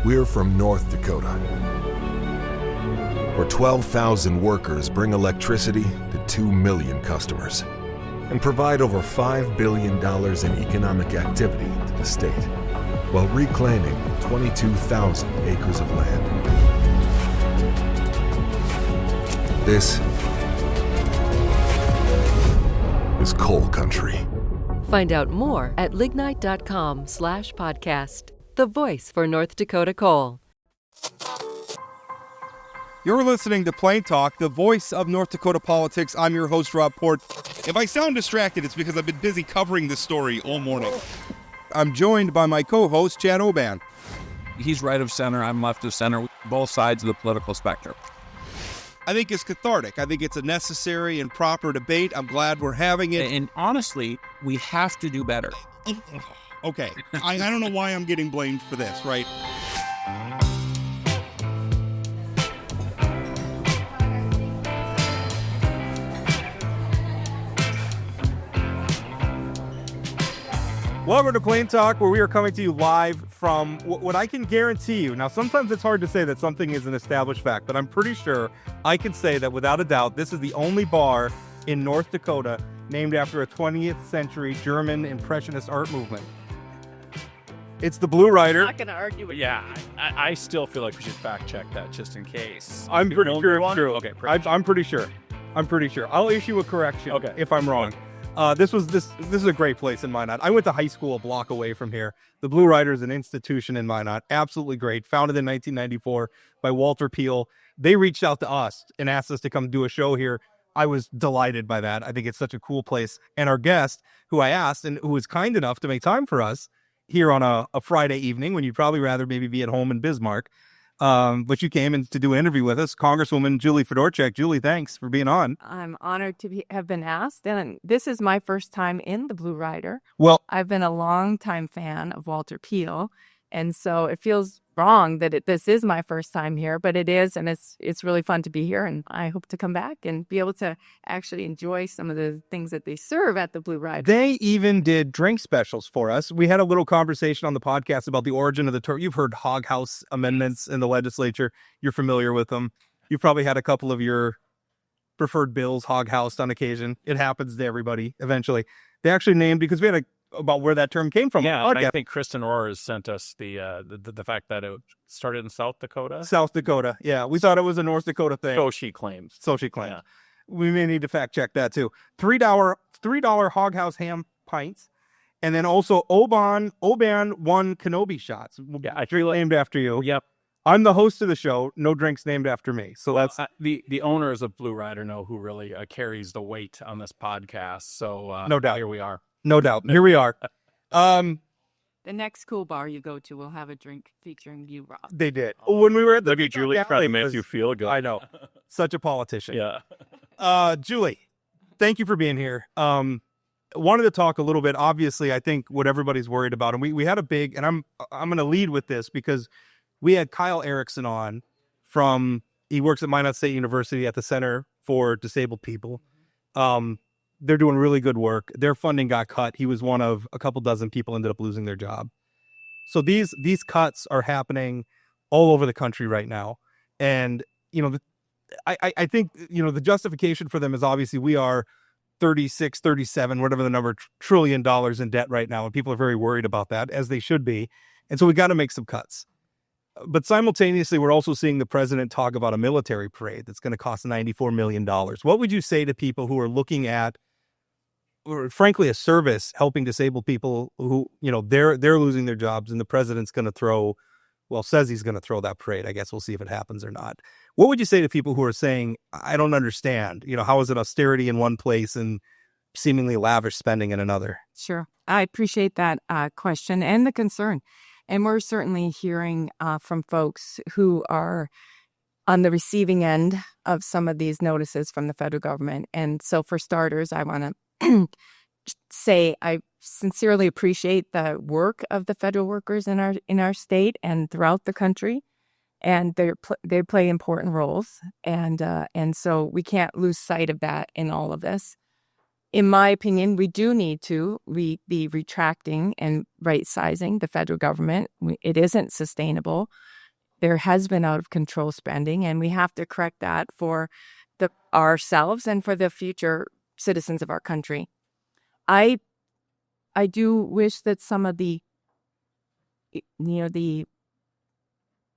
We're from North Dakota, where 12,000 workers bring electricity to 2 million customers and provide over $5 billion in economic activity to the state, while reclaiming 22,000 acres of land. This is coal country. Find out more at lignite.com/podcast. The voice for North Dakota coal. You're listening to Plain Talk, the voice of North Dakota politics. I'm your host, Rob Port. If I sound distracted, it's because I've been busy covering this story all morning. I'm joined by my co-host, Chad Oban. He's right of center, I'm left of center, both sides of the political spectrum. I think it's cathartic. I think it's a necessary and proper debate. I'm glad we're having it. And honestly, we have to do better. Okay, I don't know why I'm getting blamed for this, right? Welcome to Plain Talk, where we are coming to you live from what I can guarantee you. Now, sometimes it's hard to say that something is an established fact, but I'm pretty sure I can say that without a doubt, this is the only bar in North Dakota named after a 20th century German Impressionist art movement. It's the Blue Rider. I'm not going to argue with you. Yeah, I still feel like we should fact check that just in case. I'm pretty sure it's true. Okay, I'm pretty sure. I'll issue a correction if I'm wrong. This is a great place in Minot. I went to high school a block away from here. The Blue Rider is an institution in Minot. Absolutely great. Founded in 1994 by Walter Peel. They reached out to us and asked us to come do a show here. I was delighted by that. I think it's such a cool place. And our guest, who I asked and who was kind enough to make time for us here on a Friday evening when you'd probably rather maybe be at home in Bismarck. But you came in to do an interview with us, Congresswoman Julie Fedorchak. Julie, thanks for being on. I'm honored to have been asked, and this is my first time in the Blue Rider. Well, I've been a longtime fan of Walter Peel, and so it feels wrong that this is my first time here, but it is, and it's really fun to be here, and I hope to come back and be able to actually enjoy some of the things that they serve at the Blue Rider. They even did drink specials for us. We had a little conversation on the podcast about the origin of the term. You've heard hog house amendments in the legislature. You're familiar with them. You've probably had a couple of your preferred bills hog housed on occasion. It happens to everybody eventually. They actually named, because we had about where that term came from. Yeah, and I think Kristen Orr has sent us the fact that it started in South Dakota. South Dakota, yeah. We thought it was a North Dakota thing. So she claims. Yeah. We may need to fact check that too. $3 Hog House ham pints, and then also Oban 1 Kenobi shots. Yeah, actually named after you. Yep. I'm the host of the show. No drinks named after me. So that's the owners of Blue Rider know who really carries the weight on this podcast. So no doubt, here we are. No doubt. Here we are. The next cool bar you go to will have a drink featuring you, Rob. They did. When we were at the Look at Julie, probably makes you feel good. I know. Such a politician. Yeah. Julie, thank you for being here. Wanted to talk a little bit. Obviously, I think what everybody's worried about, and we had a big, and I'm going to lead with this because we had Kyle Erickson on he works at Minot State University at the Center for Disabled People. They're doing really good work. Their funding got cut. He was one of a couple dozen people ended up losing their job. So these cuts are happening all over the country right now. And, I think, the justification for them is obviously we are 36, 37, whatever the number, $1 trillion in debt right now. And people are very worried about that, as they should be. And so we got to make some cuts. But simultaneously, we're also seeing the president talk about a military parade that's going to cost $94 million. What would you say to people who are looking at, or frankly, a service helping disabled people who, they're losing their jobs, and the president's going to says he's going to throw that parade. I guess we'll see if it happens or not. What would you say to people who are saying, I don't understand, how is it austerity in one place and seemingly lavish spending in another? Sure. I appreciate that question and the concern. And we're certainly hearing from folks who are on the receiving end of some of these notices from the federal government. And so for starters, I want to say I sincerely appreciate the work of the federal workers in our state and throughout the country. And they play important roles. And so we can't lose sight of that in all of this. in my opinion, we do need to be retracting and right-sizing the federal government. It isn't sustainable. There has been out of control spending, and we have to correct that for ourselves and for the future citizens of our country. I do wish that some of the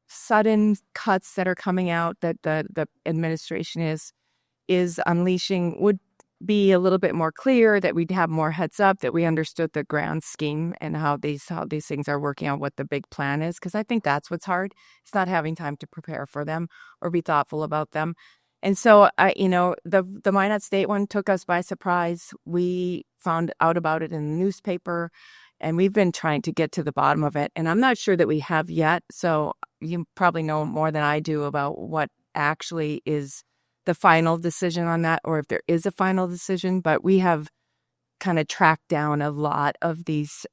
sudden cuts that are coming out that the administration is unleashing would be a little bit more clear, that we'd have more heads up, that we understood the grand scheme and how these things are working out, what the big plan is. Because I think that's what's hard. It's not having time to prepare for them or be thoughtful about them. And so, the Minot State one took us by surprise. We found out about it in the newspaper, and we've been trying to get to the bottom of it. And I'm not sure that we have yet. So you probably know more than I do about what actually is the final decision on that, or if there is a final decision. But we have kind of tracked down a lot of these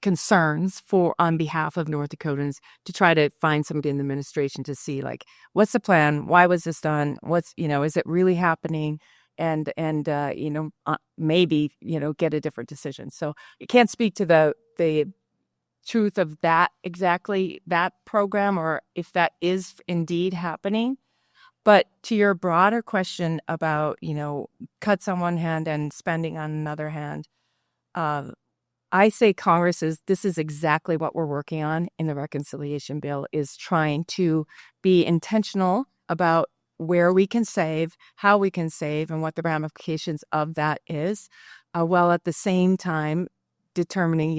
concerns on behalf of North Dakotans to try to find somebody in the administration to see, like, what's the plan? Why was this done? Is it really happening? And maybe, get a different decision. So you can't speak to the truth of that, exactly that program, or if that is indeed happening. But to your broader question about, cuts on one hand and spending on another hand, I say this is exactly what we're working on in the reconciliation bill, is trying to be intentional about where we can save, how we can save, and what the ramifications of that is, while at the same time determining,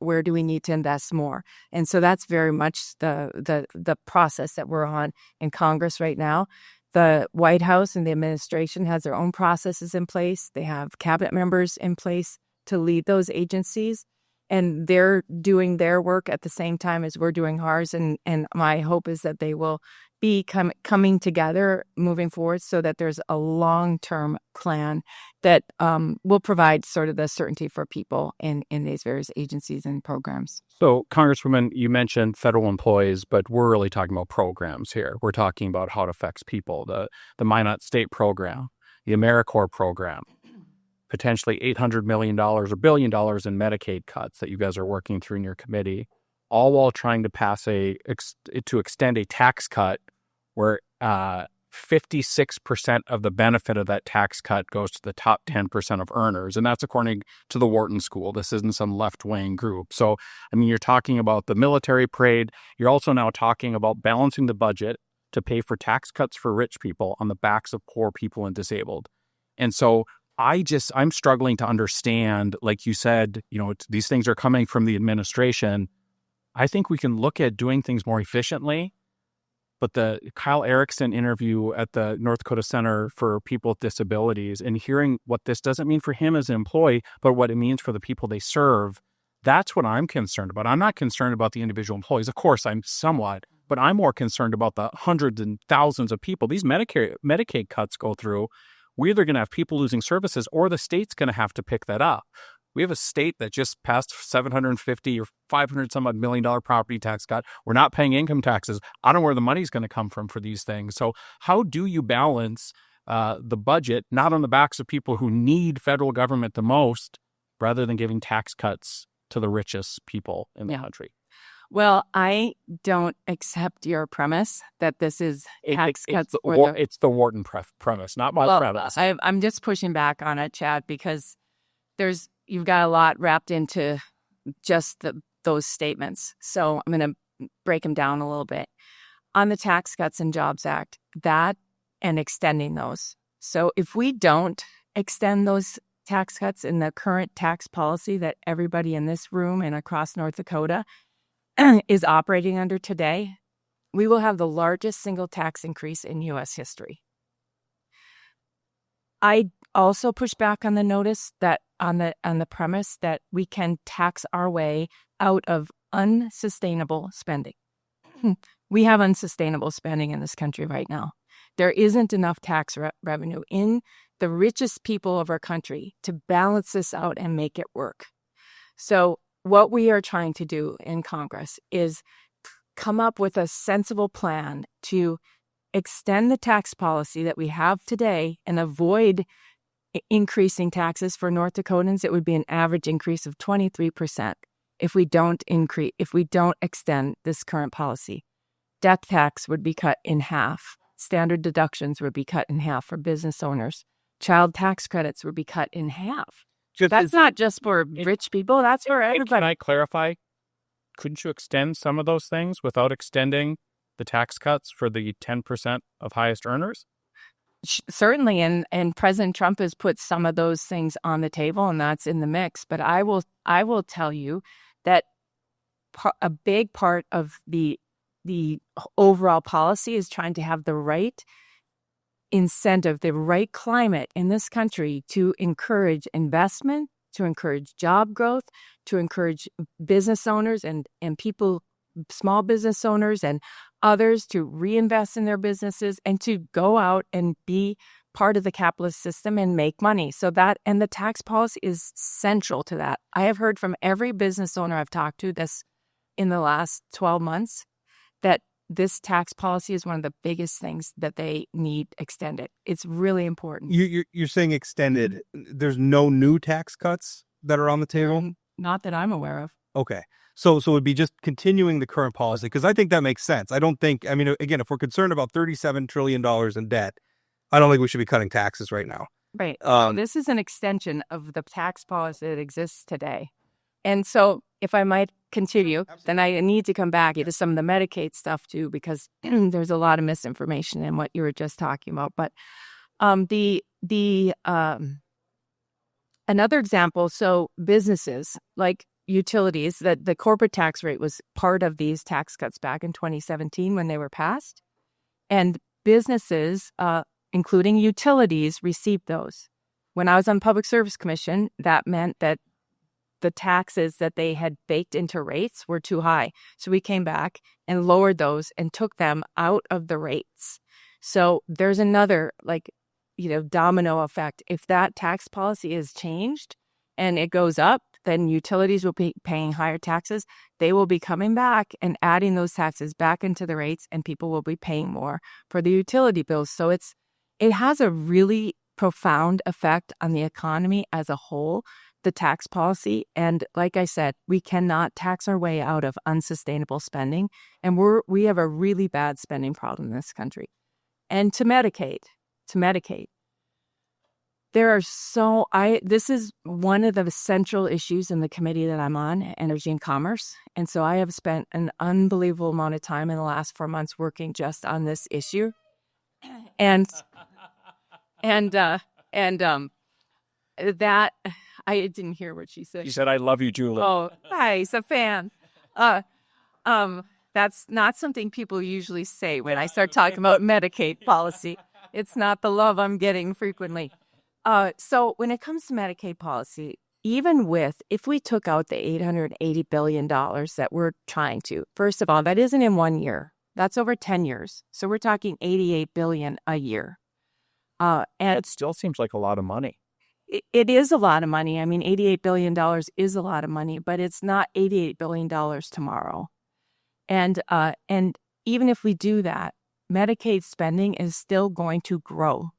where do we need to invest more. And so that's very much the process that we're on in Congress right now. The White House and the administration has their own processes in place. They have cabinet members in place to lead those agencies, and they're doing their work at the same time as we're doing ours. And my hope is that they will be coming together moving forward, so that there's a long-term plan that will provide sort of the certainty for people in these various agencies and programs. So, Congresswoman, you mentioned federal employees, but we're really talking about programs here. We're talking about how it affects people. The Minot State program, the AmeriCorps program, potentially $800 million or $1 billion in Medicaid cuts that you guys are working through in your committee, all while trying to pass to extend a tax cut where 56% of the benefit of that tax cut goes to the top 10% of earners. And that's according to the Wharton School. This isn't some left-wing group. So, you're talking about the military parade. You're also now talking about balancing the budget to pay for tax cuts for rich people on the backs of poor people and disabled. And so I'm struggling to understand, like you said, these things are coming from the administration. I think we can look at doing things more efficiently. But the Kyle Erickson interview at the North Dakota Center for People with Disabilities, and hearing what this doesn't mean for him as an employee, but what it means for the people they serve, that's what I'm concerned about. I'm not concerned about the individual employees. Of course, I'm somewhat, but I'm more concerned about the hundreds and thousands of people these Medicaid cuts go through. We're either going to have people losing services, or the state's going to have to pick that up. We have a state that just passed $750 or $500 some odd million property tax cut. We're not paying income taxes. I don't know where the money's going to come from for these things. So how do you balance the budget, not on the backs of people who need federal government the most, rather than giving tax cuts to the richest people in the country? Well, I don't accept your premise that this is tax cuts. It's the Wharton premise, not my premise. I'm just pushing back on it, Chad, because you've got a lot wrapped into just those statements. So I'm going to break them down a little bit. On the Tax Cuts and Jobs Act, that and extending those. So if we don't extend those tax cuts in the current tax policy that everybody in this room and across North Dakota is operating under today, we will have the largest single tax increase in U.S. history. I also push back on the notice that on the premise that we can tax our way out of unsustainable spending. We have unsustainable spending in this country right now. There isn't enough tax revenue in the richest people of our country to balance this out and make it work. So what we are trying to do in Congress is come up with a sensible plan to extend the tax policy that we have today and avoid increasing taxes for North Dakotans, it would be an average increase of 23% if we don't extend this current policy. Death tax would be cut in half. Standard deductions would be cut in half for business owners. Child tax credits would be cut in half. That's not just for rich people. That's for everybody. Can I clarify? Couldn't you extend some of those things without extending the tax cuts for the 10% of highest earners? Certainly, and President Trump has put some of those things on the table, and that's in the mix. But I will tell you that a big part of the overall policy is trying to have the right incentive, the right climate in this country to encourage investment, to encourage job growth, to encourage business owners and people, small business owners and others to reinvest in their businesses and to go out and be part of the capitalist system and make money. So that, and the tax policy is central to that. I have heard from every business owner I've talked to this in the last 12 months that this tax policy is one of the biggest things that they need extended. It's really important. You're saying extended. There's no new tax cuts that are on the table? Not that I'm aware of. Okay. So it would be just continuing the current policy, because I think that makes sense. I don't think, I mean, again, if we're concerned about $37 trillion in debt, I don't think we should be cutting taxes right now. Right. This is an extension of the tax policy that exists today. And so if I might continue, then I need to come back into some of the Medicaid stuff too, because there's a lot of misinformation in what you were just talking about. But another example, so businesses like utilities, that the corporate tax rate was part of these tax cuts back in 2017 when they were passed. And businesses, including utilities, received those. When I was on Public Service Commission, that meant that the taxes that they had baked into rates were too high. So we came back and lowered those and took them out of the rates. So there's another domino effect. If that tax policy is changed and it goes up, then utilities will be paying higher taxes. They will be coming back and adding those taxes back into the rates, and people will be paying more for the utility bills. So it has a really profound effect on the economy as a whole, the tax policy. And like I said, we cannot tax our way out of unsustainable spending. And we have a really bad spending problem in this country. And to Medicaid, this is one of the central issues in the committee that I'm on, Energy and Commerce. And so I have spent an unbelievable amount of time in the last 4 months working just on this issue. And that, I didn't hear what she said. She said, "I love you, Julie." Oh, nice, a fan. That's not something people usually say when I start talking about Medicaid policy. It's not the love I'm getting frequently. So when it comes to Medicaid policy, even if we took out the $880 billion that we're trying to, first of all, that isn't in 1 year. That's over 10 years. So we're talking $88 billion a year. And it still seems like a lot of money. It is a lot of money. I mean, $88 billion is a lot of money, but it's not $88 billion tomorrow. And even if we do that, Medicaid spending is still going to grow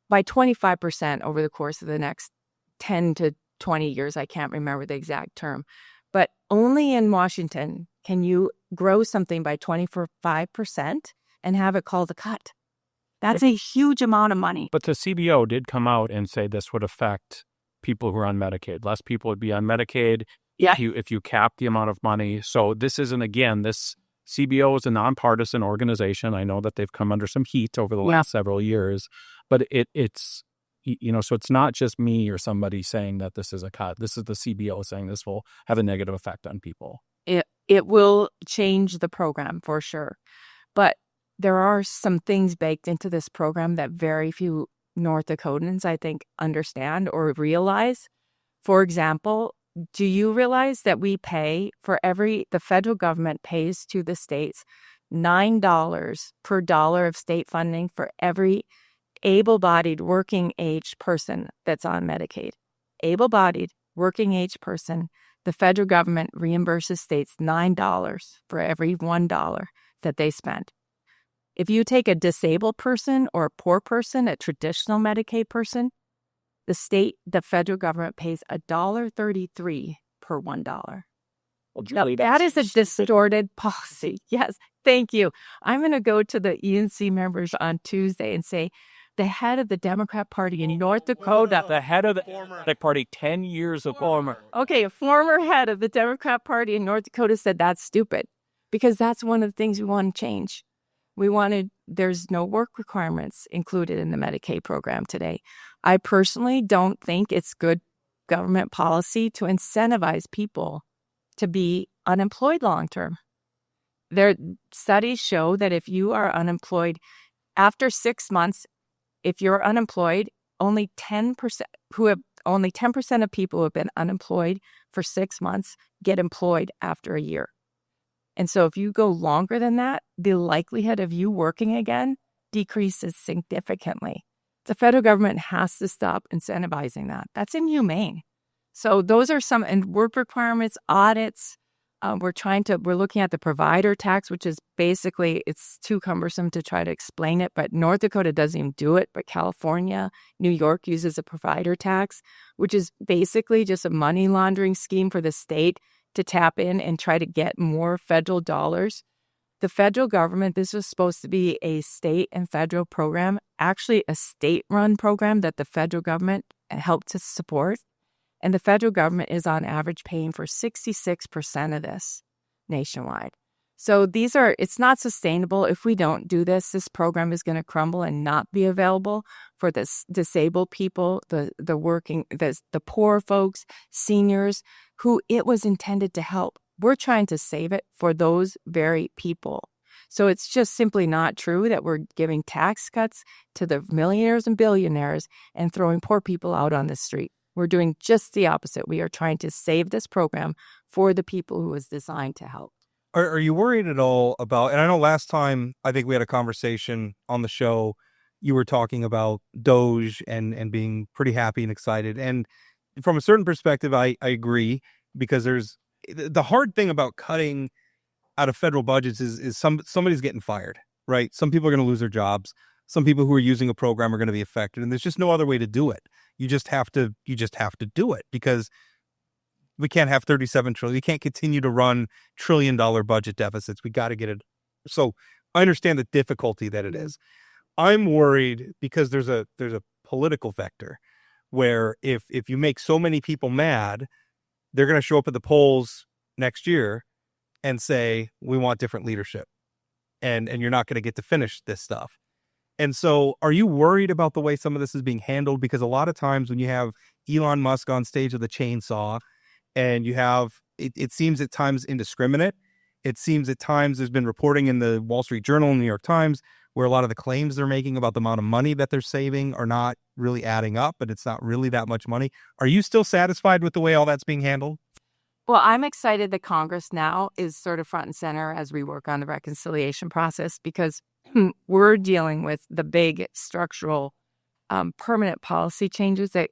by 25% over the course of the next 10 to 20 years. I can't remember the exact term. But only in Washington can you grow something by 25% and have it called a cut. That's a huge amount of money. But the CBO did come out and say this would affect people who are on Medicaid. Less people would be on Medicaid if you cap the amount of money. So this isn't, again, this CBO is a nonpartisan organization. I know that they've come under some heat over the last several years, but it's, so it's not just me or somebody saying that this is a cut. This is the CBO saying this will have a negative effect on people. It will change the program for sure. But there are some things baked into this program that very few North Dakotans, I think, understand or realize. For example, do you realize that we pay the federal government pays to the states $9 per dollar of state funding for every able-bodied working age person that's on Medicaid? Able-bodied working age person, the federal government reimburses states $9 for every $1 that they spend. If you take a disabled person or a poor person, a traditional Medicaid person, the federal government pays $1.33 per $1. Now, that is a distorted policy. Yes, thank you. I'm going to go to the ENC members on Tuesday and say, the head of the Democrat Party in North Dakota. The head of the Democratic Party 10 years ago. Okay, a former head of the Democrat Party in North Dakota said that's stupid because that's one of the things we want to change. There's no work requirements included in the Medicaid program today. I personally don't think it's good government policy to incentivize people to be unemployed long term. Their studies show that if you are unemployed after 6 months, if you're unemployed, only 10% of people who have been unemployed for 6 months get employed after a year. And so if you go longer than that, the likelihood of you working again decreases significantly. The federal government has to stop incentivizing that. That's inhumane. So those are some, and work requirements, audits. We're looking at the provider tax, which is basically, it's too cumbersome to try to explain it, but North Dakota doesn't even do it, but California, New York uses a provider tax, which is basically just a money laundering scheme for the state to tap in and try to get more federal dollars. The federal government, this was supposed to be a state and federal program, actually a state-run program that the federal government helped to support. And the federal government is on average paying for 66% of this nationwide. So it's not sustainable. If we don't do this, this program is going to crumble and not be available for the disabled people, the poor folks, seniors, who it was intended to help. We're trying to save it for those very people. So it's just simply not true that we're giving tax cuts to the millionaires and billionaires and throwing poor people out on the street. We're doing just the opposite. We are trying to save this program for the people who it was designed to help. Are you worried at all about, and I know last time I think we had a conversation on the show, you were talking about Doge and being pretty happy and excited. And from a certain perspective, I agree, because there's the hard thing about cutting out of federal budgets is somebody's getting fired, right? Some people are going to lose their jobs. Some people who are using a program are going to be affected, and there's just no other way to do it. You just have to do it, because we can't have 37 trillion. You can't continue to run $1 trillion budget deficits. We got to get it. So I understand the difficulty that it is. I'm worried because there's a political vector where if you make so many people mad, they're going to show up at the polls next year and say, we want different leadership, and you're not going to get to finish this stuff. And so are you worried about the way some of this is being handled? Because a lot of times when you have Elon Musk on stage with a chainsaw, and you have, it seems at times indiscriminate. It seems at times there's been reporting in the Wall Street Journal and New York Times where a lot of the claims they're making about the amount of money that they're saving are not really adding up, but it's not really that much money. Are you still satisfied with the way all that's being handled? Well, I'm excited that Congress now is sort of front and center as we work on the reconciliation process, because we're dealing with the big structural permanent policy changes that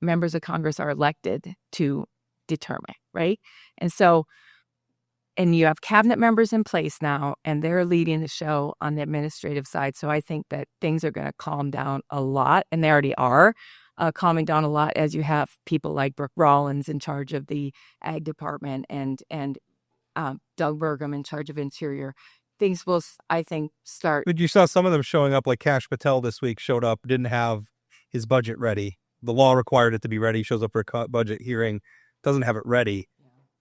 members of Congress are elected to determine, right? And so, and you have cabinet members in place now, and they're leading the show on the administrative side. So I think that things are going to calm down a lot, and they already are calming down a lot, as you have people like Brooke Rollins in charge of the Ag Department and Doug Burgum in charge of Interior. Things will, I think, start. But you saw some of them showing up, like Kash Patel this week showed up, didn't have his budget ready. The law required it to be ready. He shows up for a budget hearing, doesn't have it ready.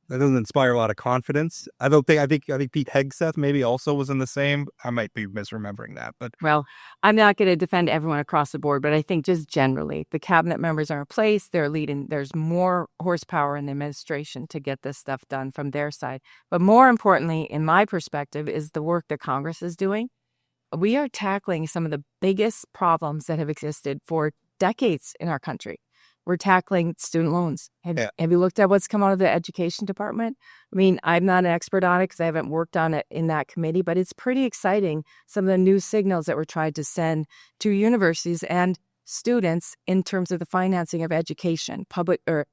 That doesn't inspire a lot of confidence. I think Pete Hegseth maybe also was in the same. I might be misremembering that, but well, I'm not going to defend everyone across the board, but I think just generally the cabinet members are in place. They're leading. There's more horsepower in the administration to get this stuff done from their side. But more importantly, in my perspective, is the work that Congress is doing. We are tackling some of the biggest problems that have existed for decades in our country. We're tackling student loans. Have you looked at what's come out of the education department? I mean, I'm not an expert on it because I haven't worked on it in that committee, but it's pretty exciting, some of the new signals that we're trying to send to universities and students in terms of the financing of education, public or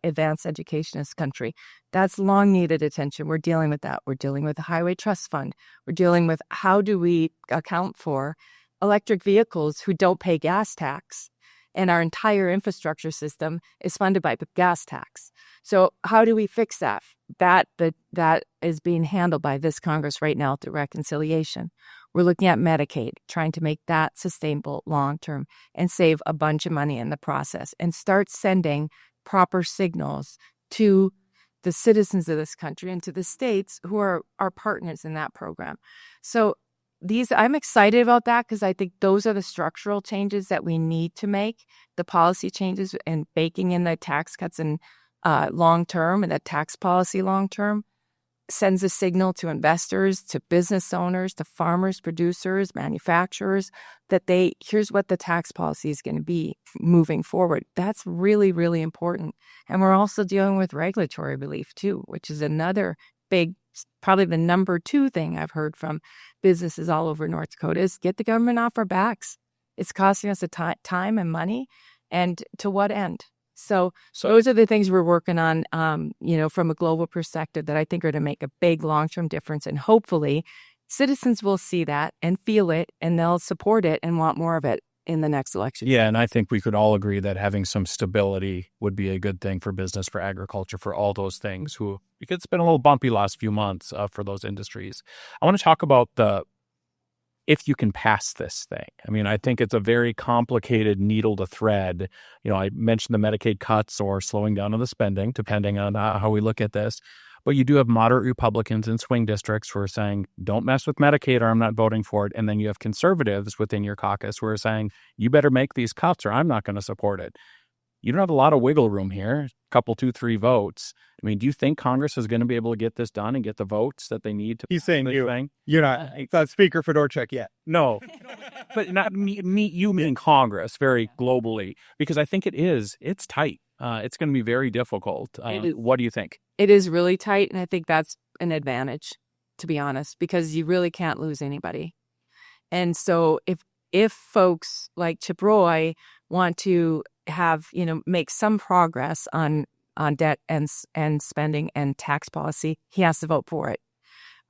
advanced education in this country. That's long needed attention. We're dealing with that. We're dealing with the Highway Trust Fund. We're dealing with how do we account for electric vehicles who don't pay gas tax, and our entire infrastructure system is funded by the gas tax. So how do we fix that? That is being handled by this Congress right now through reconciliation. We're looking at Medicaid, trying to make that sustainable long-term and save a bunch of money in the process and start sending proper signals to the citizens of this country and to the states who are our partners in that program. So I'm excited about that because I think those are the structural changes that we need to make, the policy changes and baking in the tax cuts and long-term and the tax policy long-term sends a signal to investors, to business owners, to farmers, producers, manufacturers, that here's what the tax policy is going to be moving forward. That's really, really important. And we're also dealing with regulatory relief too, which is another big, probably the number 2 thing I've heard from businesses all over North Dakota is get the government off our backs. It's costing us time and money, and to what end? So those are the things we're working on, from a global perspective that I think are to make a big long-term difference. And hopefully citizens will see that and feel it, and they'll support it and want more of it in the next election. Yeah, and I think we could all agree that having some stability would be a good thing for business, for agriculture, for all those things. Because it's been a little bumpy last few months for those industries. I want to talk about if you can pass this thing. I mean, I think it's a very complicated needle to thread. I mentioned the Medicaid cuts or slowing down of the spending, depending on how we look at this. But you do have moderate Republicans in swing districts who are saying, don't mess with Medicaid or I'm not voting for it. And then you have conservatives within your caucus who are saying, you better make these cuts or I'm not going to support it. You don't have a lot of wiggle room here, a couple, 2, 3 votes. I mean, do you think Congress is going to be able to get this done and get the votes that they need to? He's saying this thing? You're not Speaker Fedorchak yet. No, but not me, you mean Congress very globally, because I think it's tight. It's going to be very difficult. What do you think? It is really tight, and I think that's an advantage, to be honest, because you really can't lose anybody. And so if folks like Chip Roy want to have, make some progress on debt and spending and tax policy, he has to vote for it.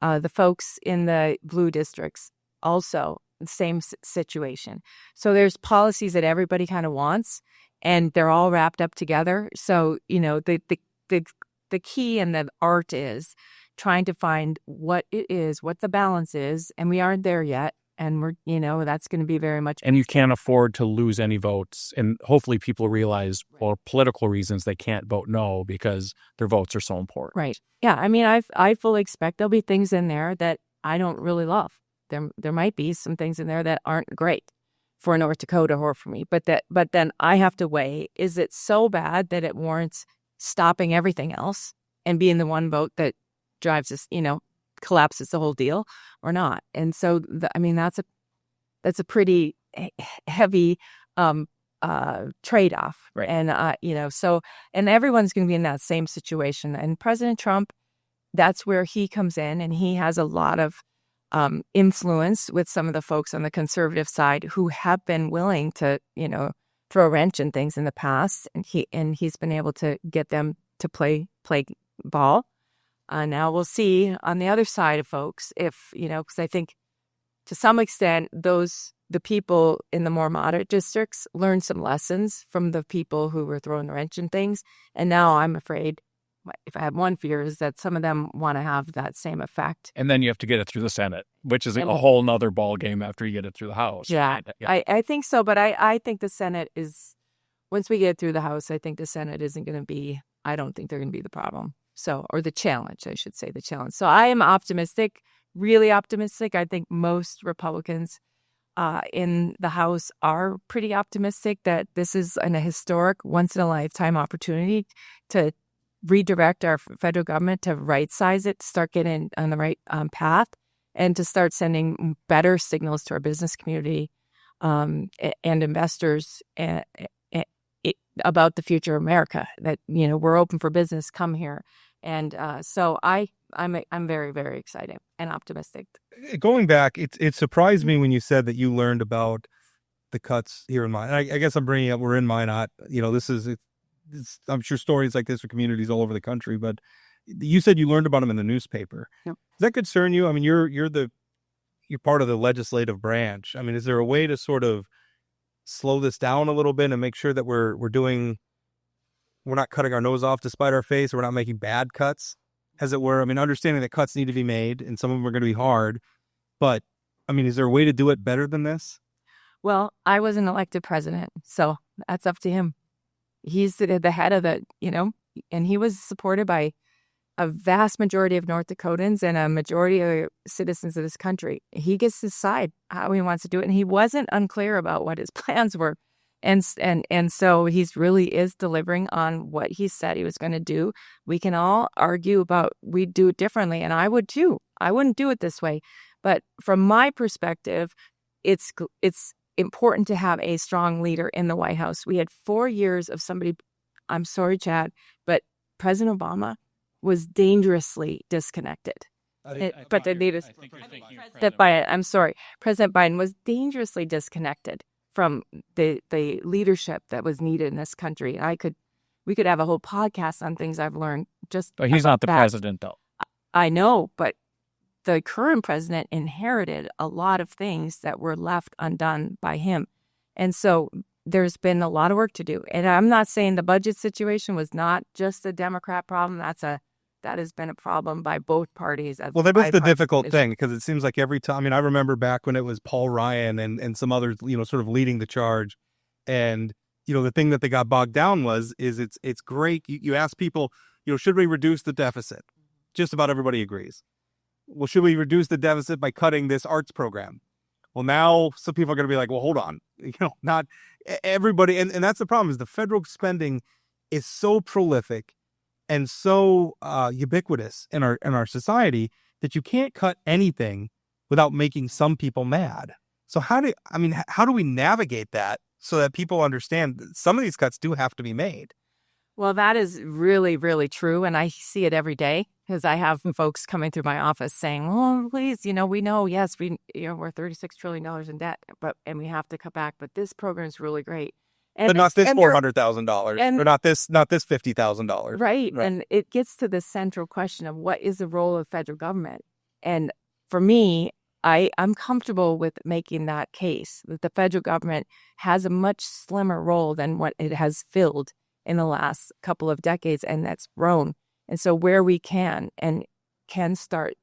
The folks in the blue districts also the same situation. So there's policies that everybody kind of wants, and they're all wrapped up together. So the key and the art is trying to find what it is, what the balance is, and we aren't there yet. And we're, that's going to be very much. And you can't afford to lose any votes. And hopefully people realize, for political reasons, they can't vote no because their votes are so important. Right. Yeah. I mean, I fully expect there'll be things in there that I don't really love. There might be some things in there that aren't great for North Dakota or for me. But then I have to weigh, is it so bad that it warrants stopping everything else and being the one vote that drives us, collapses the whole deal or not? And so, that's a pretty heavy trade-off. Right. And, and everyone's going to be in that same situation. And President Trump, that's where he comes in, and he has a lot of influence with some of the folks on the conservative side who have been willing to, throw a wrench in things in the past. And he's been able to get them to play ball. Now we'll see on the other side of folks if, because I think to some extent the people in the more moderate districts learned some lessons from the people who were throwing the wrench in things. And now I'm afraid, if I have one fear, is that some of them want to have that same effect. And then you have to get it through the Senate, which is a whole nother ball game after you get it through the House. Yeah, right? I think so. But I think the Senate is, once we get through the House, I think the Senate isn't going to be, I don't think they're going to be the problem. So, or the challenge, I should say, the challenge. So I am optimistic, really optimistic. I think most Republicans in the House are pretty optimistic that this is a historic, once-in-a-lifetime opportunity to redirect our federal government, to right-size it, to start getting on the right path, and to start sending better signals to our business community and investors about the future of America, that, we're open for business, come here. And so I'm very, very excited and optimistic. Going back, it surprised me when you said that you learned about the cuts here in Minot. I guess I'm bringing up we're in Minot. I'm sure stories like this for communities all over the country. But you said you learned about them in the newspaper. Yep. Does that concern you? I mean, you're part of the legislative branch. I mean, is there a way to sort of slow this down a little bit and make sure that we're not cutting our nose off to spite our face, or we're not making bad cuts, as it were? I mean, understanding that cuts need to be made and some of them are going to be hard, but I mean, is there a way to do it better than this? Well, I was an elected president, so that's up to him. He's the head of it, and he was supported by a vast majority of North Dakotans and a majority of citizens of this country. He gets to decide how he wants to do it, and he wasn't unclear about what his plans were. And so he's really is delivering on what he said he was going to do. We can all argue about we'd do it differently, and I would too. I wouldn't do it this way. But from my perspective, it's important to have a strong leader in the White House. We had 4 years of somebody, I'm sorry, Chad, but President Obama was dangerously disconnected. President Biden was dangerously disconnected from the leadership that was needed in this country. We could have a whole podcast on things I've learned. But he's not the president, though. I know, but the current president inherited a lot of things that were left undone by him. And so there's been a lot of work to do. And I'm not saying the budget situation was not just a Democrat problem. That has been a problem by both parties. Well, that was the difficult thing, because it seems like every time, I mean, I remember back when it was Paul Ryan and some others, sort of leading the charge. And, the thing that they got bogged down is it's great. You ask people, should we reduce the deficit? Just about everybody agrees. Well, should we reduce the deficit by cutting this arts program? Well, now some people are going to be like, well, hold on, not everybody. And that's the problem, is the federal spending is so prolific and so ubiquitous in our society that you can't cut anything without making some people mad. So how do we navigate that so that people understand that some of these cuts do have to be made? Well, that is really, really true. And I see it every day, because I have folks coming through my office saying, "Oh, please, we know, yes, we're $36 trillion in debt, and we have to cut back. But this program is really great, but not this $400,000, or not this $50,000." Right. And it gets to the central question of what is the role of federal government. And for me, I'm comfortable with making that case that the federal government has a much slimmer role than what it has filled in the last couple of decades, and that's grown. And so where we can start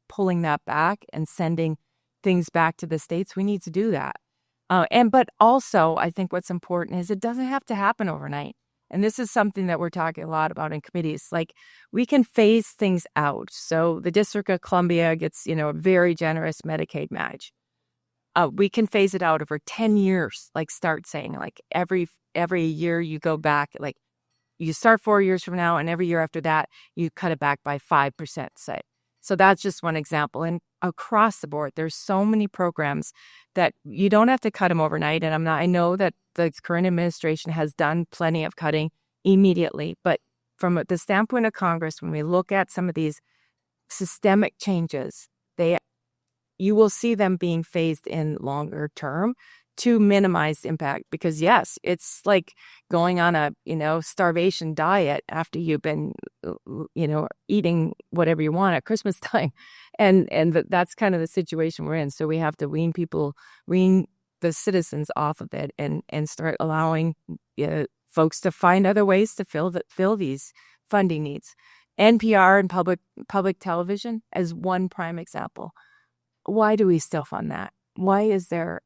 pulling that back and sending things back to the states, we need to do that. But also, I think what's important is it doesn't have to happen overnight. And this is something that we're talking a lot about in committees. Like, we can phase things out. So the District of Columbia gets, a very generous Medicaid match. We can phase it out over 10 years, like start saying, like every year you go back, like you start 4 years from now, and every year after that, you cut it back by 5%, say. So that's just one example. And across the board, there's so many programs that you don't have to cut them overnight. And I know that the current administration has done plenty of cutting immediately. But from the standpoint of Congress, when we look at some of these systemic changes, you will see them being phased in longer term to minimize the impact. Because yes, it's like going on a, starvation diet after you've been, eating whatever you want at Christmas time. And that's kind of the situation we're in. So we have to wean the citizens off of it and start allowing folks to find other ways to fill these funding needs. NPR and public television as one prime example. Why do we still fund that? Why is there,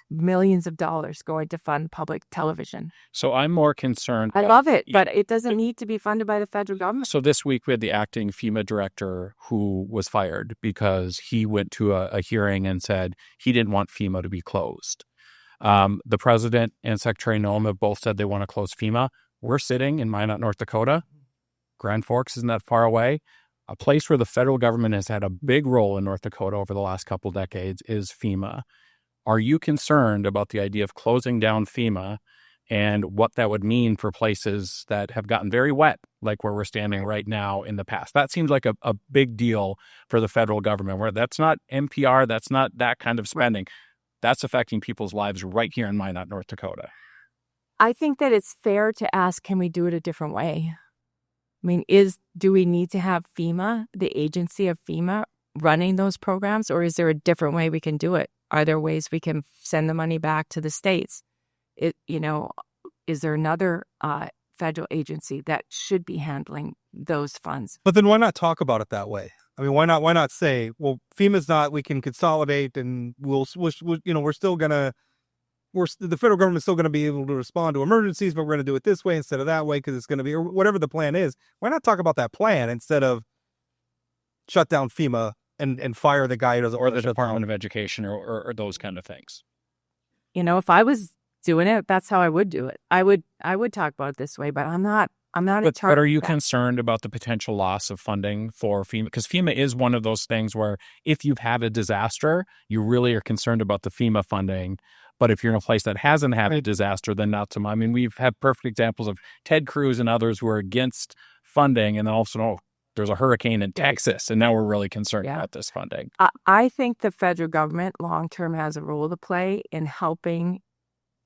millions of dollars going to fund public television? So I'm more concerned. I love it, but it doesn't need to be funded by the federal government. So this week we had the acting FEMA director who was fired because he went to a hearing and said he didn't want FEMA to be closed. The president and Secretary Noem have both said they want to close FEMA. We're sitting in Minot, North Dakota. Grand Forks isn't that far away. A place where the federal government has had a big role in North Dakota over the last couple decades is FEMA. Are you concerned about the idea of closing down FEMA and what that would mean for places that have gotten very wet, like where we're standing right now in the past? That seems like a big deal for the federal government, where that's not NPR, that's not that kind of spending. that's affecting people's lives right here in Minot, North Dakota. I think that it's fair to ask, can we do it a different way? I mean, do we need to have FEMA, the agency of FEMA, running those programs, or is there a different way we can do it? Are there ways we can send the money back to the states? Is there another federal agency that should be handling those funds? But then why not talk about it that way? I mean, why not say, well, FEMA's not, we can consolidate and we're still gonna, the federal government's still gonna be able to respond to emergencies, but we're gonna do it this way instead of that way because it's gonna be, or whatever the plan is. Why not talk about that plan instead of shut down FEMA and fire the guy who doesn't, or the Department of Education or those kind of things? If I was doing it, that's how I would do it. I would talk about it this way, but I'm not in charge. But are you concerned about the potential loss of funding for FEMA? Because FEMA is one of those things where if you've had a disaster, you really are concerned about the FEMA funding. But if you're in a place that hasn't had a disaster, then not so much. I mean, we've had perfect examples of Ted Cruz and others who are against funding, and then all of a sudden, there's a hurricane in Texas, and now we're really concerned about this funding. I think the federal government long-term has a role to play in helping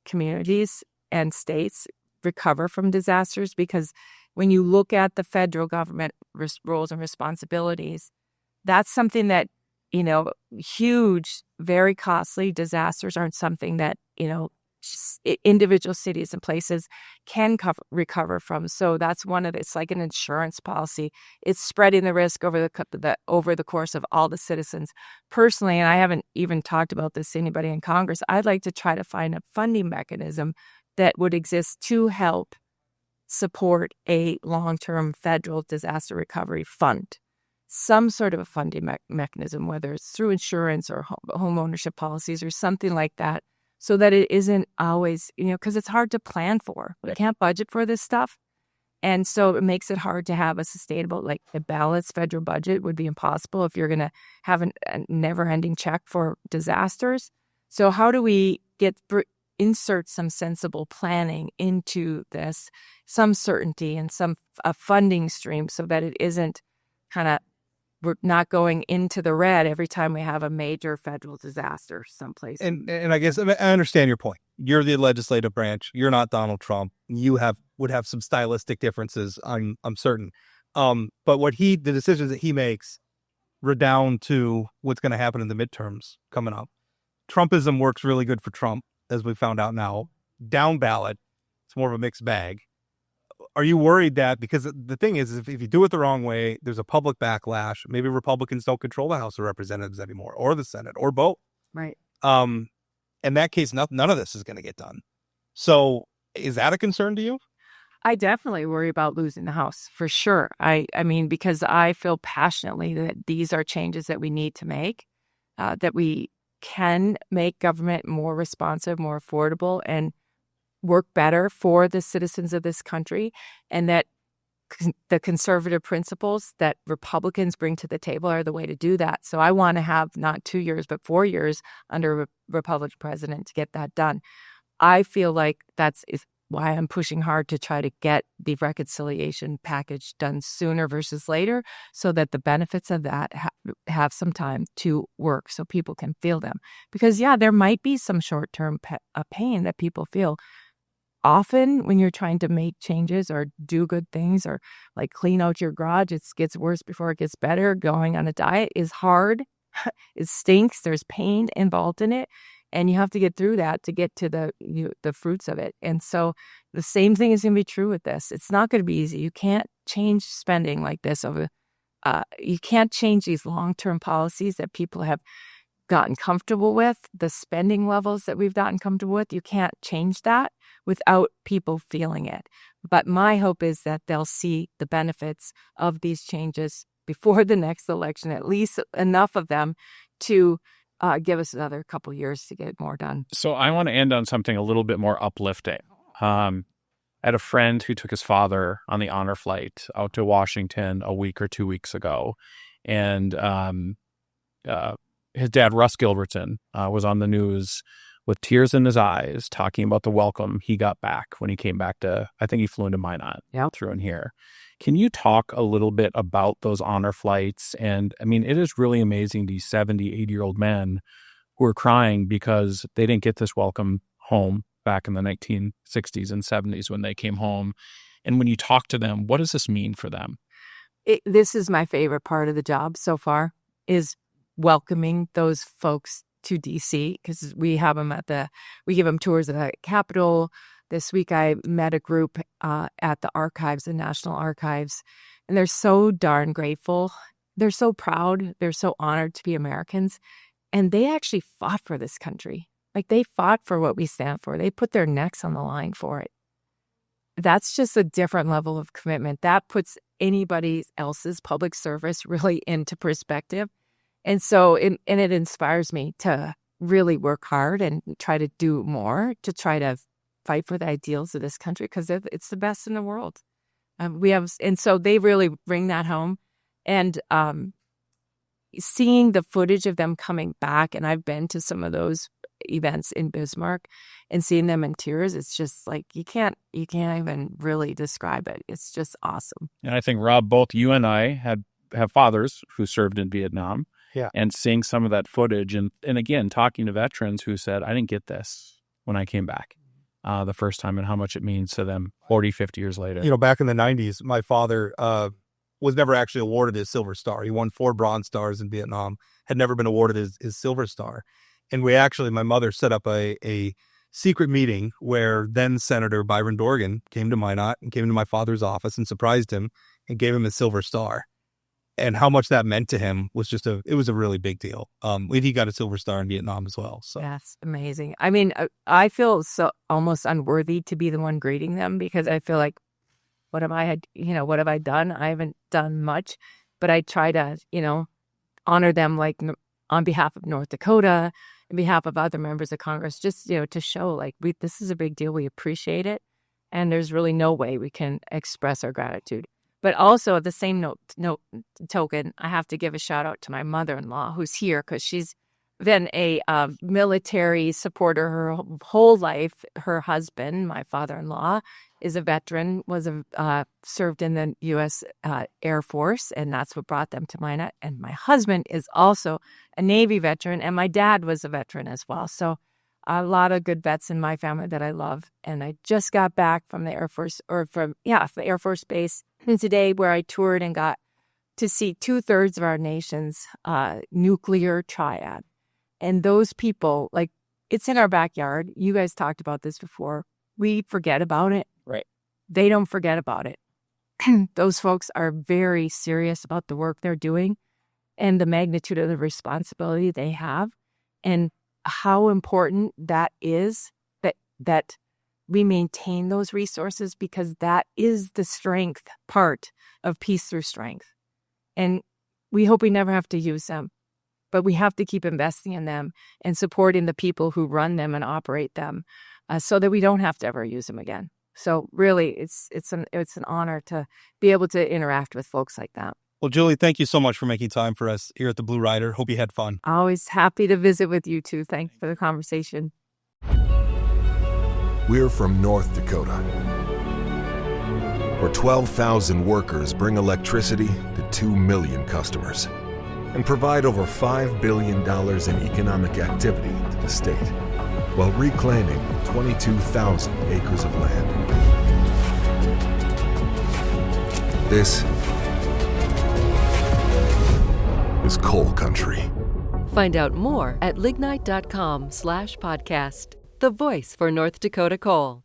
communities and states recover from disasters, because when you look at the federal government roles and responsibilities, that's something that, huge, very costly disasters aren't something that, individual cities and places can recover from. So that's it's like an insurance policy. It's spreading the risk over the course of all the citizens. Personally, and I haven't even talked about this to anybody in Congress, I'd like to try to find a funding mechanism that would exist to help support a long-term federal disaster recovery fund. Some sort of a funding mechanism, whether it's through insurance or home ownership policies or something like that, so that it isn't always, because it's hard to plan for. We can't budget for this stuff. And so it makes it hard to have a sustainable, like a balanced federal budget would be impossible if you're going to have a never-ending check for disasters. So how do we insert some sensible planning into this, some certainty and a funding stream so that it isn't we're not going into the red every time we have a major federal disaster someplace. And I guess I understand your point. You're the legislative branch. You're not Donald Trump. You would have some stylistic differences, I'm certain. But the decisions that he makes redound to what's going to happen in the midterms coming up. Trumpism works really good for Trump, as we found out now. Down ballot, it's more of a mixed bag. Are you worried that, because the thing is if you do it the wrong way, there's a public backlash. Maybe Republicans don't control the House of Representatives anymore, or the Senate, or both. Right. In that case, none of this is going to get done. So is that a concern to you? I definitely worry about losing the House, for sure. I mean, because I feel passionately that these are changes that we need to make, that we can make government more responsive, more affordable, and work better for the citizens of this country, and that the conservative principles that Republicans bring to the table are the way to do that. So I want to have not 2 years, but 4 years under a Republican president to get that done. I feel like is why I'm pushing hard to try to get the reconciliation package done sooner versus later, so that the benefits of that have some time to work so people can feel them. Because, there might be some short-term pain that people feel. Often when you're trying to make changes or do good things, or like clean out your garage, it gets worse before it gets better. Going on a diet is hard. It stinks. There's pain involved in it. And you have to get through that to get to the fruits of it. And so the same thing is going to be true with this. It's not going to be easy. You can't change spending like this you can't change these long-term policies that people have gotten comfortable with, the spending levels that we've gotten comfortable with. You can't change that without people feeling it. But my hope is that they'll see the benefits of these changes before the next election, at least enough of them to give us another couple years to get more done. So I want to end on something a little bit more uplifting. I had a friend who took his father on the honor flight out to Washington a week or 2 weeks ago. And his dad, Russ Gilbertson, was on the news with tears in his eyes talking about the welcome he got back when he came back I think he flew into Minot through in here. Can you talk a little bit about those honor flights? And I mean, it is really amazing, these 70, 80-year-old men who are crying because they didn't get this welcome home back in the 1960s and 70s when they came home. And when you talk to them, what does this mean for them? This is my favorite part of the job so far, is welcoming those folks to DC, because we give them tours of the Capitol. This week I met a group at the archives, the National Archives, and they're so darn grateful. They're so proud. They're so honored to be Americans. And they actually fought for this country. Like, they fought for what we stand for. They put their necks on the line for it. That's just a different level of commitment. That puts anybody else's public service really into perspective. And so it inspires me to really work hard and try to do more to try to fight for the ideals of this country, because it's the best in the world. And so they really bring that home. And seeing the footage of them coming back, and I've been to some of those events in Bismarck, and seeing them in tears, it's just like you can't even really describe it. It's just awesome. And I think, Rob, both you and I have fathers who served in Vietnam. Yeah. And seeing some of that footage, and again, talking to veterans who said, I didn't get this when I came back the first time, and how much it means to them 40, 50 years later. You know, back in the 90s, my father was never actually awarded his Silver Star. He won 4 Bronze Stars in Vietnam, had never been awarded his Silver Star. And my mother set up a secret meeting where then Senator Byron Dorgan came to Minot and came to my father's office and surprised him and gave him a Silver Star. And how much that meant to him was it was a really big deal. He got a Silver Star in Vietnam as well. So That's amazing. I mean, I feel so almost unworthy to be the one greeting them, because I feel like, what have I done? I haven't done much, but I try to, honor them, like, on behalf of North Dakota, on behalf of other members of Congress, just, to show like this is a big deal. We appreciate it. And there's really no way we can express our gratitude. But also, at the same token, I have to give a shout out to my mother-in-law, who's here, because she's been a military supporter her whole life. Her husband, my father-in-law, is a veteran, served in the U.S. Air Force, and that's what brought them to Minot. And my husband is also a Navy veteran, and my dad was a veteran as well. So a lot of good vets in my family that I love. And I just got back from the Air Force, the Air Force Base today, where I toured and got to see 2/3 of our nation's nuclear triad. And those people, like, it's in our backyard. You guys talked about this before. We forget about it. Right. They don't forget about it. Those folks are very serious about the work they're doing and the magnitude of the responsibility they have, and how important that is that we maintain those resources, because that is the strength part of Peace Through Strength. And we hope we never have to use them, but we have to keep investing in them and supporting the people who run them and operate them, so that we don't have to ever use them again. So really, it's an honor to be able to interact with folks like that. Well, Julie, thank you so much for making time for us here at the Blue Rider. Hope you had fun. Always happy to visit with you too. Thanks for the conversation. We're from North Dakota, where 12,000 workers bring electricity to 2 million customers and provide over $5 billion in economic activity to the state, while reclaiming 22,000 acres of land. This is coal country. Find out more at lignite.com/podcast. The voice for North Dakota Coal.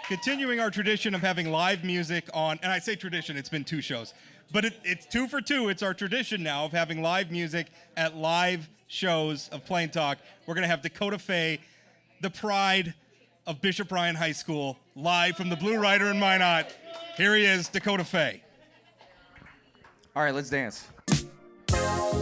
Continuing our tradition of having live music on, and I say tradition, it's been 2 shows, but it's 2 for 2. It's our tradition now of having live music at live shows of Plain Talk. We're going to have Dakota Fay, the pride of Bishop Bryan High School, live from the Blue Rider in Minot. Here he is, Dakota Fay. All right, let's dance.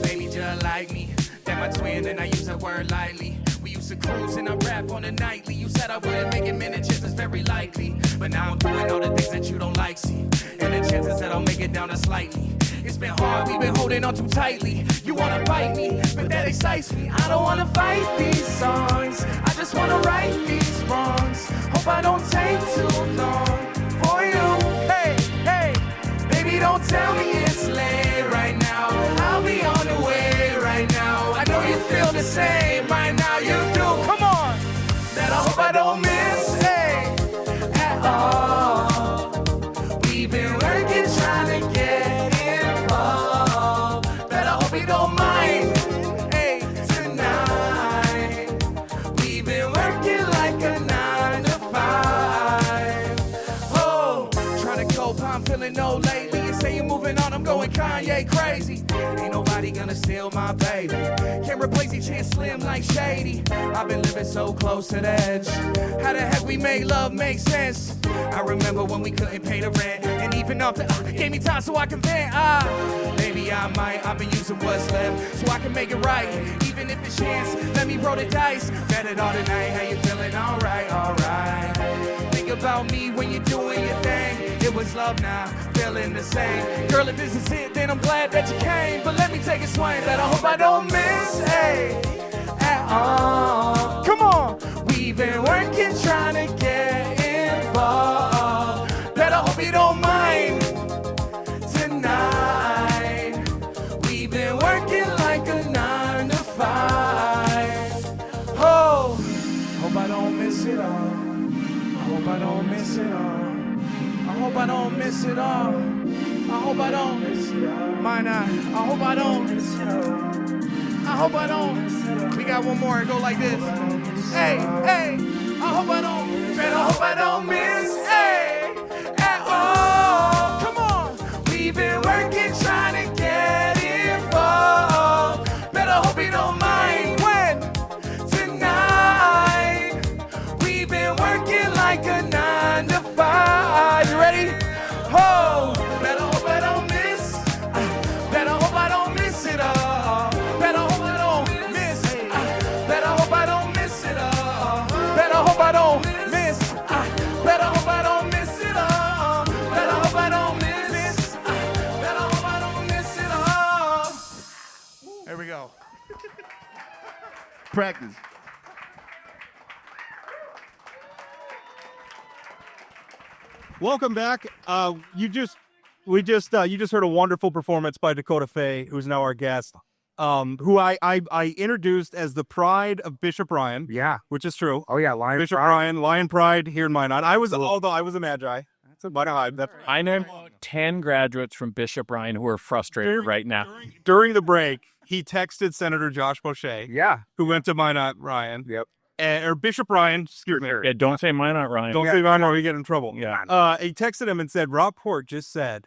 Baby, just like me, that my twin, and I use that word lightly. We used to cruise and I rap on a nightly. You said I wouldn't make it, man, the chances very likely. But now I'm doing all the things that you don't like, see. And the chances that I'll make it down are slightly. It's been hard, we've been holding on too tightly. You wanna bite me, but that excites me. I don't wanna fight these songs, I just wanna right these wrongs. Hope I don't take too long for you. Hey, hey, baby, don't tell me it's late right now. I'll be on the way right now. I know you feel the same right Ain't nobody gonna steal my baby. Can't replace each hand slim like Shady. I've been living so close to the edge. How the heck we make love make sense? I remember when we couldn't pay the rent, and even off the gave me time so I can vent. Maybe I might. I've been using what's left so I can make it right. Even if it's chance, let me roll the dice. Bet it all tonight. How you feeling? Alright, alright. Think about me when you're doing your thing. It was love now, feeling the same. Girl, if this is it, then I'm glad that you came. But let me take a swing that I hope I don't miss, at all. Come on. We've been working, trying to get involved. Bet I hope you don't mind tonight. We've been working like a 9 to 5. Oh, hope I don't miss it all. I hope I don't miss it all. I hope I don't miss it all. I hope I don't miss it all. Mine I hope I don't miss it all. I hope I don't. We got one more. Go like this. Hey, hey. I hope I don't. Man, I hope I don't miss. Hey, at all. Come on. We've been working, trying to get involved. Better hope you don't mind when tonight. We've been working like a 9 to 5. You ready? Oh, better hope I don't miss. Better hope I don't miss it all. Better hope I don't miss. Better hope I don't miss it all. Better hope I don't miss. Better hope I don't miss it all. Better hope I don't miss. Better hope I don't miss it all. There we go. Practice. Welcome back. You just heard a wonderful performance by Dakota Fay, who's now our guest, who I introduced as the pride of Bishop Bryan. Yeah. Which is true. Oh yeah, Lion Bishop Pride. Bryan, Lion Pride here in Minot. Although I was a Magi. That's a Minot. That's I know 10 graduates from Bishop Bryan who are frustrated right now. During the break, he texted Senator Josh Boucher, Yeah. who went to Minot Ryan. Yep. Or Bishop Bryan, excuse me. Yeah, don't say mine not Ryan. Don't say Minot or we get in trouble. Yeah. He texted him and said, Rob Port just said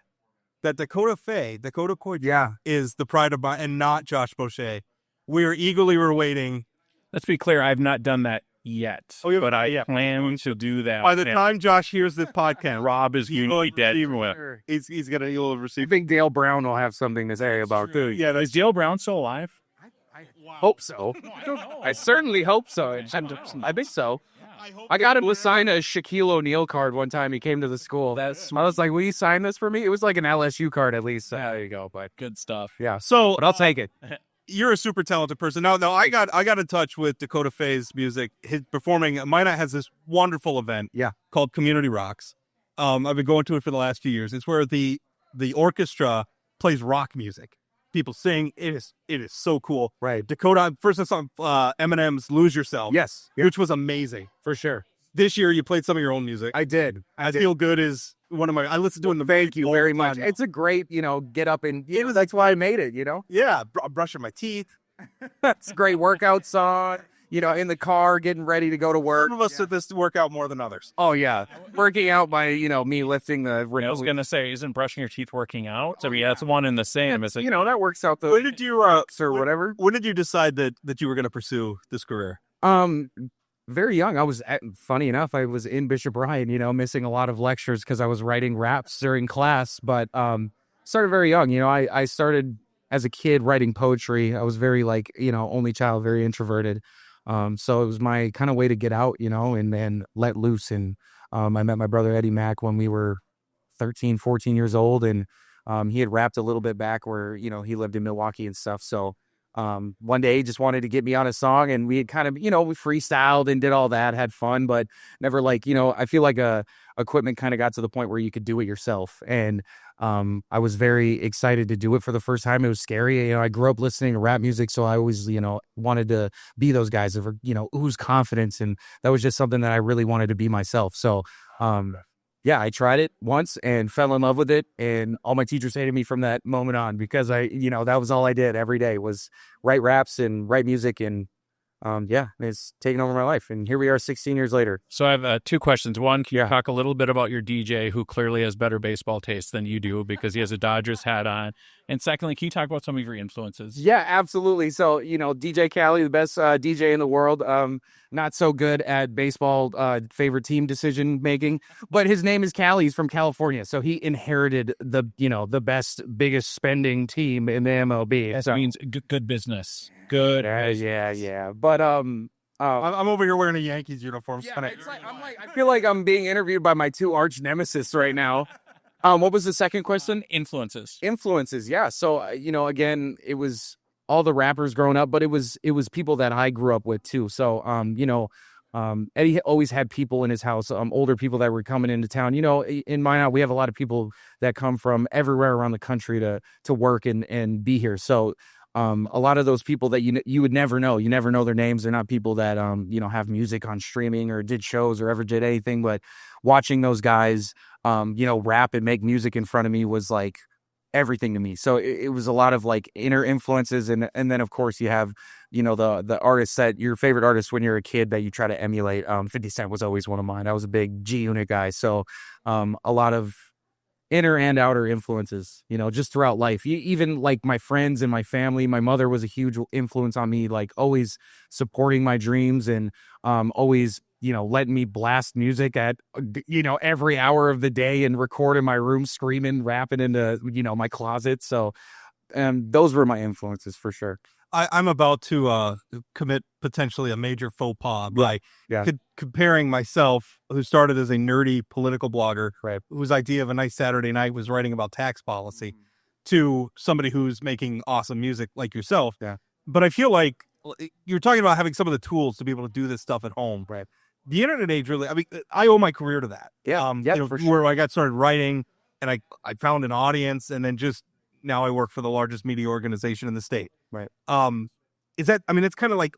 that Dakota Fay, Dakota Coy, is the pride of Minot and not Josh Boucher. We are eagerly awaiting. Let's be clear, I've not done that yet, but I plan to do that. By the time Josh hears this podcast, Rob is usually dead. he'll receive. I think Dale Brown will have something to say about this. Yeah, Is Dale Brown still alive? Hope so. I certainly hope so. I think so. I got him to sign a Shaquille O'Neal card one time. He came to the school. I was like, "Will you sign this for me?" It was like an LSU card, at least. There you go. But Good stuff. yeah, So but I'll take it. you're a super talented person. Now, I got in touch with Dakota Fay's music. His performing. Minot has this wonderful event. Called Community Rocks. I've been going to it for the last few years. It's where the orchestra plays rock music. People sing. It is so cool. Right. Dakota, first I saw Eminem's "Lose Yourself." Yes. which was amazing. For sure. This year you played some of your own music. I did. I Feel Good is one of my. I listen to it in the Thank you all very the much. time. It's a great, get up and that's why I made it. Yeah, brushing my teeth. It's a great workout song. In the car, getting ready to go to work. Some of us did this work out more than others. Oh yeah, working out by me lifting the. I was going to say, isn't brushing your teeth working out? So that's one and the same. It's like, that works out the. When did you or whatever? When did you decide that you were going to pursue this career? Very young. Funny enough, I was in Bishop Bryan, missing a lot of lectures because I was writing raps during class. But started very young. I started as a kid writing poetry. I was very only child, very introverted. So it was my kind of way to get out, and then let loose. And I met my brother Eddie Mack when we were 13, 14 years old. And he had rapped a little bit back where, he lived in Milwaukee and stuff. So one day he just wanted to get me on a song, and we had kind of, we freestyled and did all that, had fun, but never I feel like equipment kind of got to the point where you could do it yourself. And I was very excited to do it for the first time. It was scary. I grew up listening to rap music, so I always, wanted to be those guys that were, ooze confidence. And that was just something that I really wanted to be myself. So, I tried it once and fell in love with it. And all my teachers hated me from that moment on because that was all I did every day was write raps and write music. And it's taken over my life. And here we are 16 years later. So I have 2 questions. One, can you talk a little bit about your DJ, who clearly has better baseball taste than you do because he has a Dodgers hat on? And secondly, can you talk about some of your influences? Yeah, absolutely. So, DJ Khaled, the best DJ in the world, not so good at baseball favorite team decision making, but his name is Cali. He's from California. So he inherited the best, biggest spending team in the MLB. That means good business. Good. Yeah. But I'm over here wearing a Yankees uniform. I feel like I'm being interviewed by my 2 arch nemesis right now. What was the second question? Influences. Yeah. So, again, it was all the rappers growing up, but it was people that I grew up with too. So, Eddie always had people in his house, older people that were coming into town. In Minot, we have a lot of people that come from everywhere around the country to work and be here. So, a lot of those people that you would never know. You never know their names. They're not people that have music on streaming or did shows or ever did anything. But watching those guys, rap and make music in front of me was like everything to me. So it was a lot of like inner influences, and then of course you have the artists that your favorite artists when you're a kid that you try to emulate. 50 Cent was always one of mine. I was a big G Unit guy, so a lot of inner and outer influences, just throughout life. Even like my friends and my family. My mother was a huge influence on me, like always supporting my dreams and always, letting me blast music at, every hour of the day and record in my room, screaming, rapping into, my closet. So those were my influences for sure. I'm about to commit potentially a major faux pas by comparing myself, who started as a nerdy political blogger, whose idea of a nice Saturday night was writing about tax policy, to somebody who's making awesome music like yourself. Yeah. But I feel like you're talking about having some of the tools to be able to do this stuff at home. Right. The internet age really, I owe my career to that. Yeah. For sure. Where I got started writing and I found an audience, and then just now I work for the largest media organization in the state. Right. Is that, it's kind of like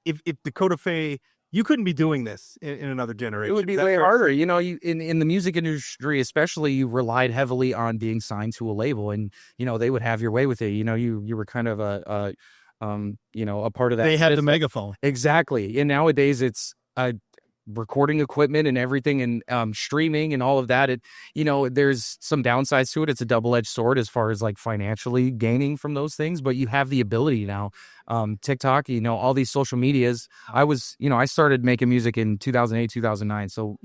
if Dakota Fay, you couldn't be doing this in another generation. It would be way harder. You in the music industry, especially, you relied heavily on being signed to a label, and, they would have your way with it. You were kind of a part of that. They had the megaphone. Exactly. And nowadays it's recording equipment and everything, and streaming and all of that. There's some downsides to it. It's a double-edged sword as far as like financially gaining from those things, but you have the ability now. TikTok, all these social medias. I started making music in 2008, 2009. So,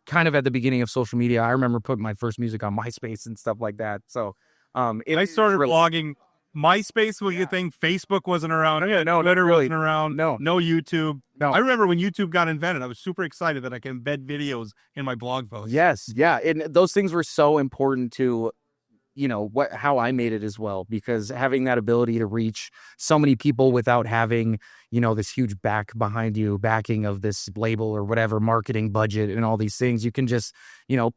kind of at the beginning of social media. I remember putting my first music on MySpace and stuff like that. So, I started blogging. MySpace was a thing. Facebook wasn't around. Twitter wasn't around. No YouTube. No. I remember when YouTube got invented, I was super excited that I can embed videos in my blog posts. Yes. Yeah. And those things were so important to, how I made it as well, because having that ability to reach so many people without having, this huge backing of this label or whatever marketing budget and all these things, you can just,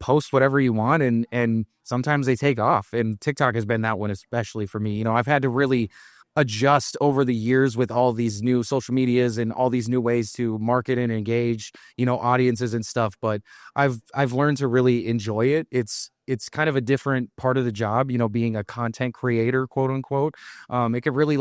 post whatever you want, and sometimes they take off. And TikTok has been that one, especially for me. I've had to really adjust over the years with all these new social medias and all these new ways to market and engage, audiences and stuff. But I've learned to really enjoy it. It's kind of a different part of the job, being a content creator, quote unquote. It could really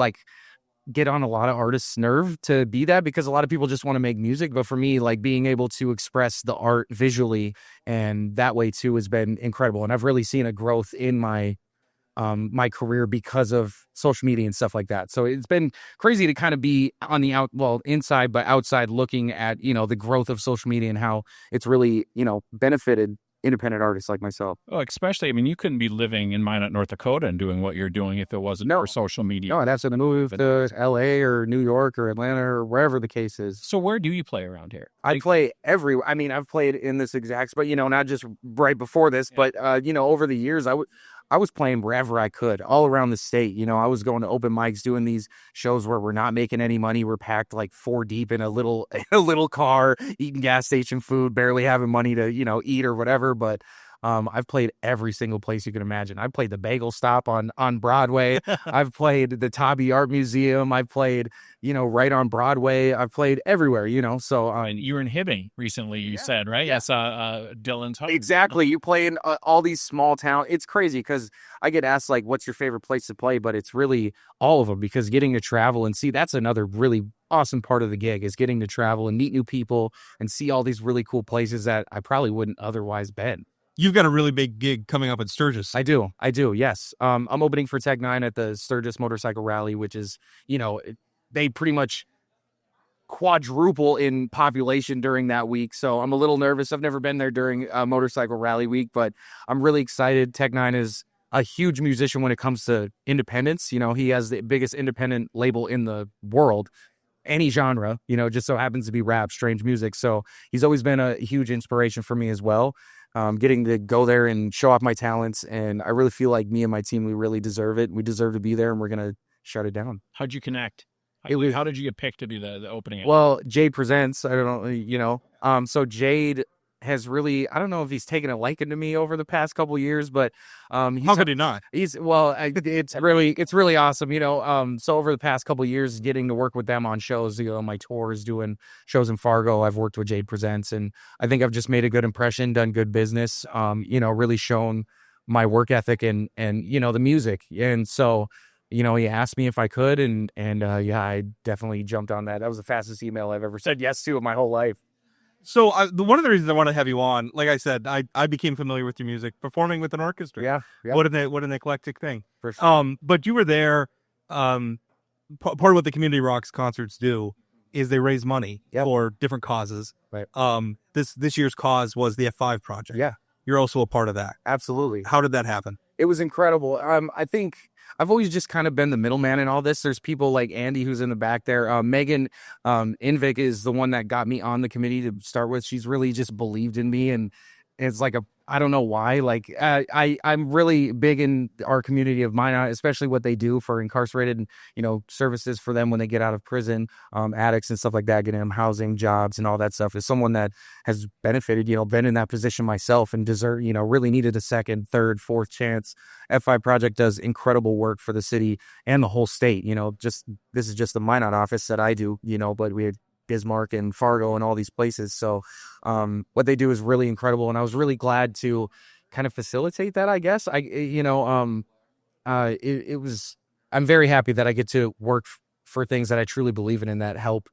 get on a lot of artists' nerve to be that, because a lot of people just want to make music. But for me, being able to express the art visually and that way too has been incredible. And I've really seen a growth in my career because of social media and stuff like that. So it's been crazy to kind of be on the inside, but outside looking at, the growth of social media and how it's really, benefited independent artists like myself. Oh, especially, you couldn't be living in Minot, North Dakota and doing what you're doing if it wasn't for social media. No, I'd have to move to LA or New York or Atlanta or wherever the case is. So where do you play around here? I play everywhere. I've played in this exact, but, not just right before this, but, over the years, I was playing wherever I could, all around the state. I was going to open mics, doing these shows where we're not making any money. We're packed 4 deep in a little car, eating gas station food, barely having money to, eat or whatever. But I've played every single place you can imagine. I've played the Bagel Stop on Broadway. I've played the Tobby Art Museum. I've played, right on Broadway. I've played everywhere, so. And you were in Hibbing recently, you said, right? Yeah. Yes, Dylan's home. Exactly. You play in all these small towns. It's crazy because I get asked, like, what's your favorite place to play? But it's really all of them, because getting to travel and see, that's another really awesome part of the gig, is getting to travel and meet new people and see all these really cool places that I probably wouldn't otherwise been. You've got a really big gig coming up in Sturgis. I do. Yes. I'm opening for Tech 9 at the Sturgis Motorcycle Rally, which is, they pretty much quadruple in population during that week. So I'm a little nervous. I've never been there during Motorcycle Rally Week, but I'm really excited. Tech 9 is a huge musician when it comes to independence. He has the biggest independent label in the world, any genre, just so happens to be rap, strange music. So he's always been a huge inspiration for me as well. Getting to go there and show off my talents. And I really feel like me and my team, we really deserve it. We deserve to be there, and we're going to shut it down. How'd you connect? How did you get picked to be the opening act? Well, Jade Presents, I don't know, so Jade has really, I don't know if he's taken a liking to me over the past couple of years, but how could he not? It's really awesome, so over the past couple of years, getting to work with them on shows, my tours, doing shows in Fargo, I've worked with Jade Presents, and I think I've just made a good impression, done good business, really shown my work ethic and the music. And so, he asked me if I could, and I definitely jumped on that. That was the fastest email I've ever said yes to in my whole life. So one of the reasons I want to have you on, like I said, I became familiar with your music performing with an orchestra. Yeah. What an eclectic thing. For sure. But you were there. Part of what the Community Rocks concerts do is they raise money for different causes. Right. This year's cause was the F5 project. Yeah. You're also a part of that. Absolutely. How did that happen? It was incredible. I think I've always just kind of been the middleman in all this. There's people like Andy, who's in the back there. Megan Invik is the one that got me on the committee to start with. She's really just believed in me, and it's like I don't know why. Like I'm really big in our community of Minot, especially what they do for incarcerated, services for them when they get out of prison, addicts and stuff like that, getting them housing, jobs, and all that stuff. Is someone that has benefited, been in that position myself and really needed a second, third, fourth chance. F5 Project does incredible work for the city and the whole state. This is just the Minot office that I do, but we had Bismarck and Fargo and all these places. So what they do is really incredible, and I was really glad to kind of facilitate that, I guess. I'm very happy that I get to work for things that I truly believe in and that help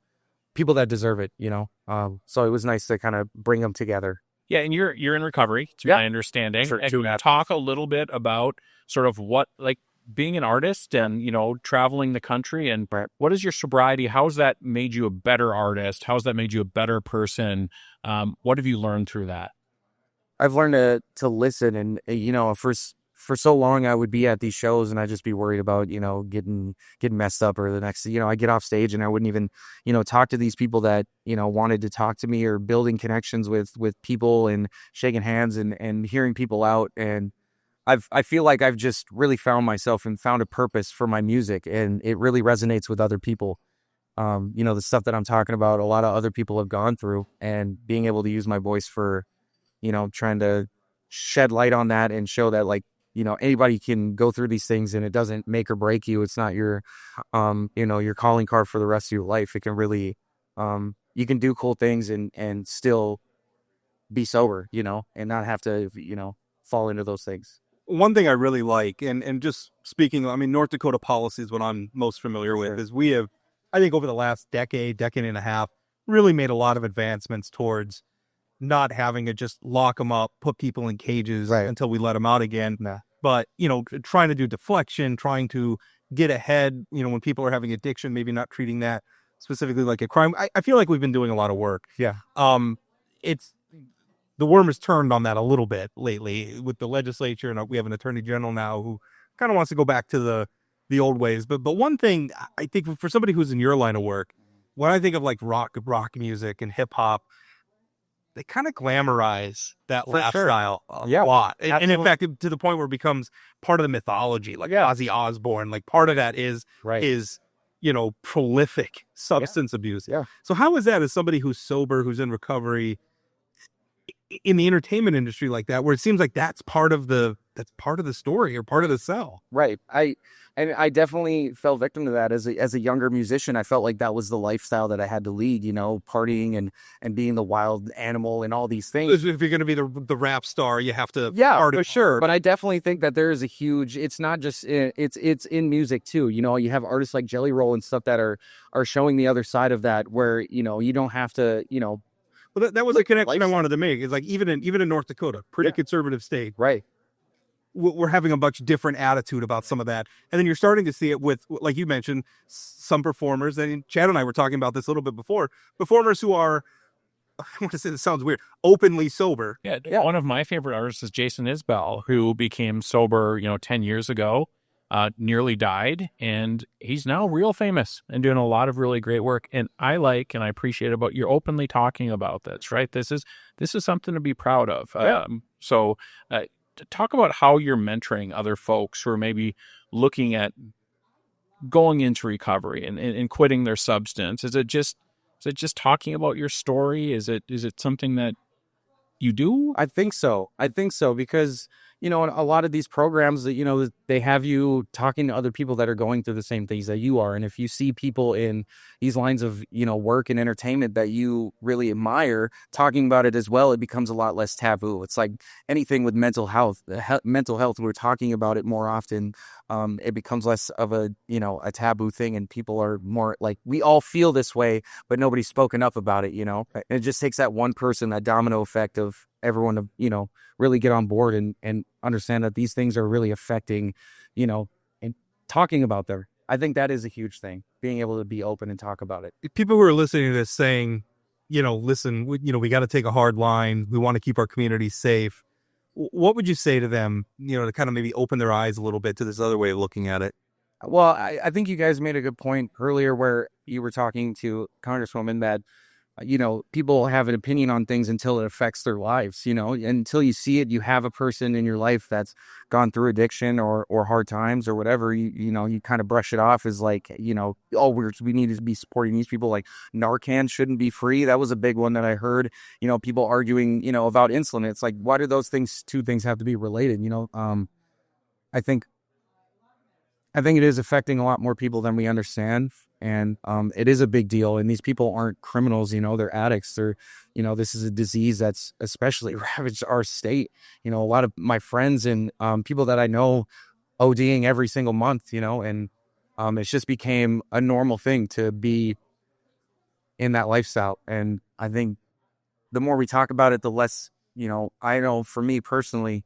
people that deserve it, so it was nice to kind of bring them together. Yeah, and you're in recovery, to my understanding. Sure, and can you talk a little bit about sort of what, like, being an artist and, traveling the country, and what is your sobriety? How's that made you a better artist? How's that made you a better person? What have you learned through that? I've learned to listen, and, for so long I would be at these shows and I'd just be worried about, getting messed up, or the next, I get off stage and I wouldn't even, talk to these people that, wanted to talk to me, or building connections with people and shaking hands and hearing people out. And I feel like I've just really found myself and found a purpose for my music, and it really resonates with other people. The stuff that I'm talking about, a lot of other people have gone through, and being able to use my voice for, trying to shed light on that and show that, like, anybody can go through these things and it doesn't make or break you. It's not your, your calling card for the rest of your life. It can really, you can do cool things and still be sober, and not have to, fall into those things. One thing I really like, and just speaking, North Dakota policy is what I'm most familiar with, is we have, I think over the last decade and a half, really made a lot of advancements towards not having to just lock them up, put people in cages until we let them out again. Nah. But, trying to do deflection, trying to get ahead, when people are having addiction, maybe not treating that specifically like a crime. I feel like we've been doing a lot of work. Yeah. It's, the worm has turned on that a little bit lately with the legislature, and we have an attorney general now who kind of wants to go back to the old ways. But one thing I think for somebody who's in your line of work, when I think of like rock music and hip hop, they kind of glamorize that lifestyle a lot. And in fact, to the point where it becomes part of the mythology, like Ozzy Osbourne, like part of that is prolific substance abuse. Yeah. So how is that, as somebody who's sober, who's in recovery, in the entertainment industry like that, where it seems like that's part of the story or part of the sell. Right. I definitely fell victim to that as a younger musician. I felt like that was the lifestyle that I had to lead, partying and being the wild animal and all these things. If you're going to be the rap star, you have to party for sure. But I definitely think that there is a huge, it's not just, it's in music too. You have artists like Jelly Roll and stuff that are showing the other side of that where, you don't have to, Well, that was a connection I wanted to make. It's like even in North Dakota, pretty conservative state. Right. We're having a much different attitude about some of that. And then you're starting to see it with, like you mentioned, some performers, and Chad and I were talking about this a little bit before, performers who are, I want to say this sounds weird, openly sober. Yeah. One of my favorite artists is Jason Isbell, who became sober, 10 years ago, nearly died, and he's now real famous and doing a lot of really great work. And I appreciate about you're openly talking about this, right? This is something to be proud of. So talk about how you're mentoring other folks who are maybe looking at going into recovery and quitting their substance. Is it just talking about your story? Is it something that you do? I think so because, in a lot of these programs that, they have you talking to other people that are going through the same things that you are. And if you see people in these lines of, work and entertainment that you really admire, talking about it as well, it becomes a lot less taboo. It's like anything with mental health, we're talking about it more often. It becomes less of a taboo thing, and people are more like, we all feel this way, but nobody's spoken up about it, And it just takes that one person, that domino effect of everyone to, really get on board and understand that these things are really affecting, and talking about them. I think that is a huge thing, being able to be open and talk about it. People who are listening to this saying, listen, we got to take a hard line. We want to keep our community safe. What would you say to them, to kind of maybe open their eyes a little bit to this other way of looking at it? Well, I think you guys made a good point earlier where you were talking to Congresswoman that, people have an opinion on things until it affects their lives, until you see it, you have a person in your life that's gone through addiction or hard times or whatever, you kind of brush it off as like, we need to be supporting these people. Like Narcan shouldn't be free. That was a big one that I heard, people arguing, about insulin. It's like, why do those two things have to be related? I think it is affecting a lot more people than we understand. And it is a big deal. And these people aren't criminals, they're addicts. They're, this is a disease that's especially ravaged our state. A lot of my friends and people that I know ODing every single month, and it's just became a normal thing to be in that lifestyle. And I think the more we talk about it, the less, I know for me personally,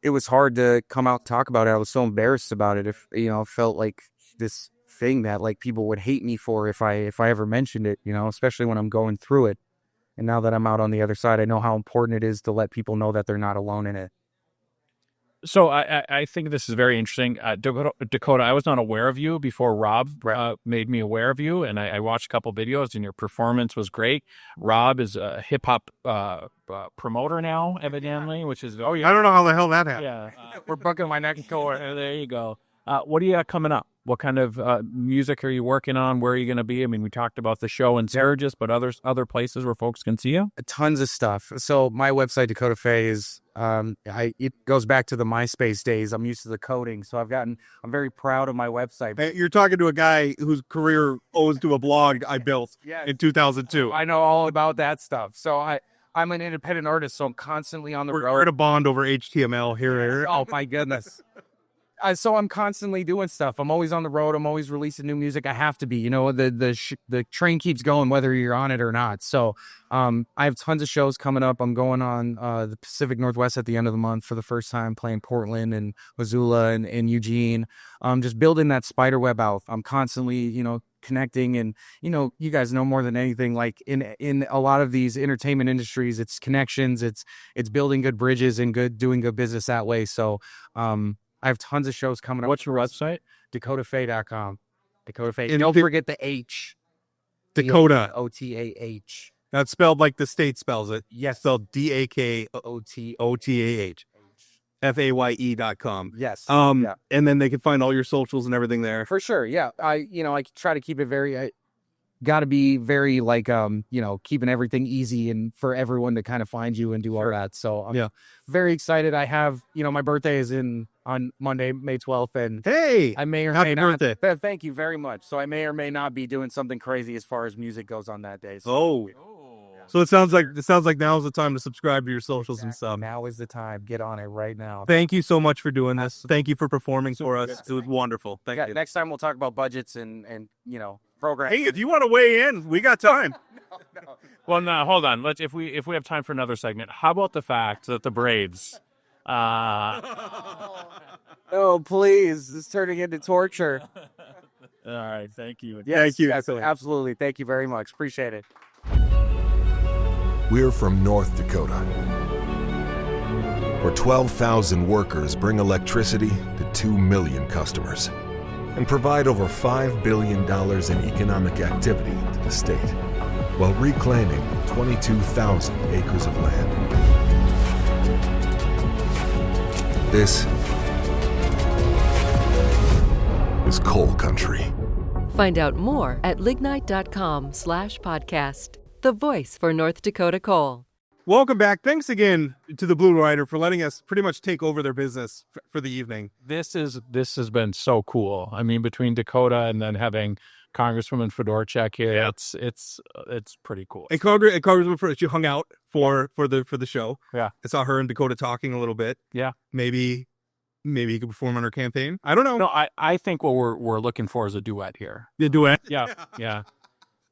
it was hard to come out and talk about it. I was so embarrassed about it. If, felt like this thing that like people would hate me for if I ever mentioned it, especially when I'm going through it. And now that I'm out on the other side, I know how important it is to let people know that they're not alone in it. So I think this is very interesting. Dakota, I was not aware of you before Rob made me aware of you, and I watched a couple videos, and your performance was great. Rob is a hip-hop promoter now, evidently, which is... I don't know how the hell that happened. Yeah, we're bucking my neck. There you go. What do you got coming up? What kind of music are you working on? Where are you going to be? I mean, we talked about the show in Sturgis, but other places where folks can see you? Tons of stuff. So my website, Dakota Fay, is it goes back to the MySpace days. I'm used to the coding, so I'm very proud of my website. You're talking to a guy whose career owes to a blog I built in 2002. I know all about that stuff. So I'm an independent artist, so I'm constantly on the road. We're at a bond over HTML here. Oh my goodness. So I'm constantly doing stuff. I'm always on the road. I'm always releasing new music. I have to be, the train keeps going whether you're on it or not. So I have tons of shows coming up. I'm going on the Pacific Northwest at the end of the month for the first time, playing Portland and Missoula and Eugene. Just building that spider web out. I'm constantly, connecting, and you guys know more than anything, like in a lot of these entertainment industries, it's connections, it's building good bridges and doing good business that way. So I have tons of shows coming up. What's your website? DakotaFay.com. Dakota Fay. And don't forget the H. Dakota. OTAH. That's spelled like the state spells it. Yes. Spelled DAKOTAH. FAYE.com. Yes. And then they can find all your socials and everything there. For sure. Yeah. I try to keep it very got to be very like, keeping everything easy and for everyone to kind of find you and do all that. So I'm very excited. I have, my birthday is on Monday, May 12th. And Hey, I may or happy may not. birthday. Thank you very much. So I may or may not be doing something crazy as far as music goes on that day. So, So it sounds like now's the time to subscribe to your socials and stuff. now is the time. Get on it right now. Thank you so much for doing this. Thank you for performing for us. It was wonderful. Thank you. Next time we'll talk about budgets and programs. Hey, if you want to weigh in, we got time. Well, no, hold on. If we have time for another segment, how about the fact that the braids? Oh, please. It's turning into torture. All right, thank you. Thank you. Absolutely. Thank you very much. Appreciate it. We're from North Dakota, where 12,000 workers bring electricity to 2 million customers and provide over $5 billion in economic activity to the state, while reclaiming 22,000 acres of land. This is coal country. Find out more at lignite.com/podcast. The voice for North Dakota Coal. Welcome back. Thanks again to the Blue Rider for letting us pretty much take over their business for the evening. This has been so cool. I mean, between Dakota and then having Congresswoman Fedorchak here, it's pretty cool. And Congresswoman Fedorchak, you hung out for the show. Yeah, I saw her and Dakota talking a little bit. Yeah, maybe you could perform on her campaign. I don't know. No, I think what we're looking for is a duet here. The duet. Yeah.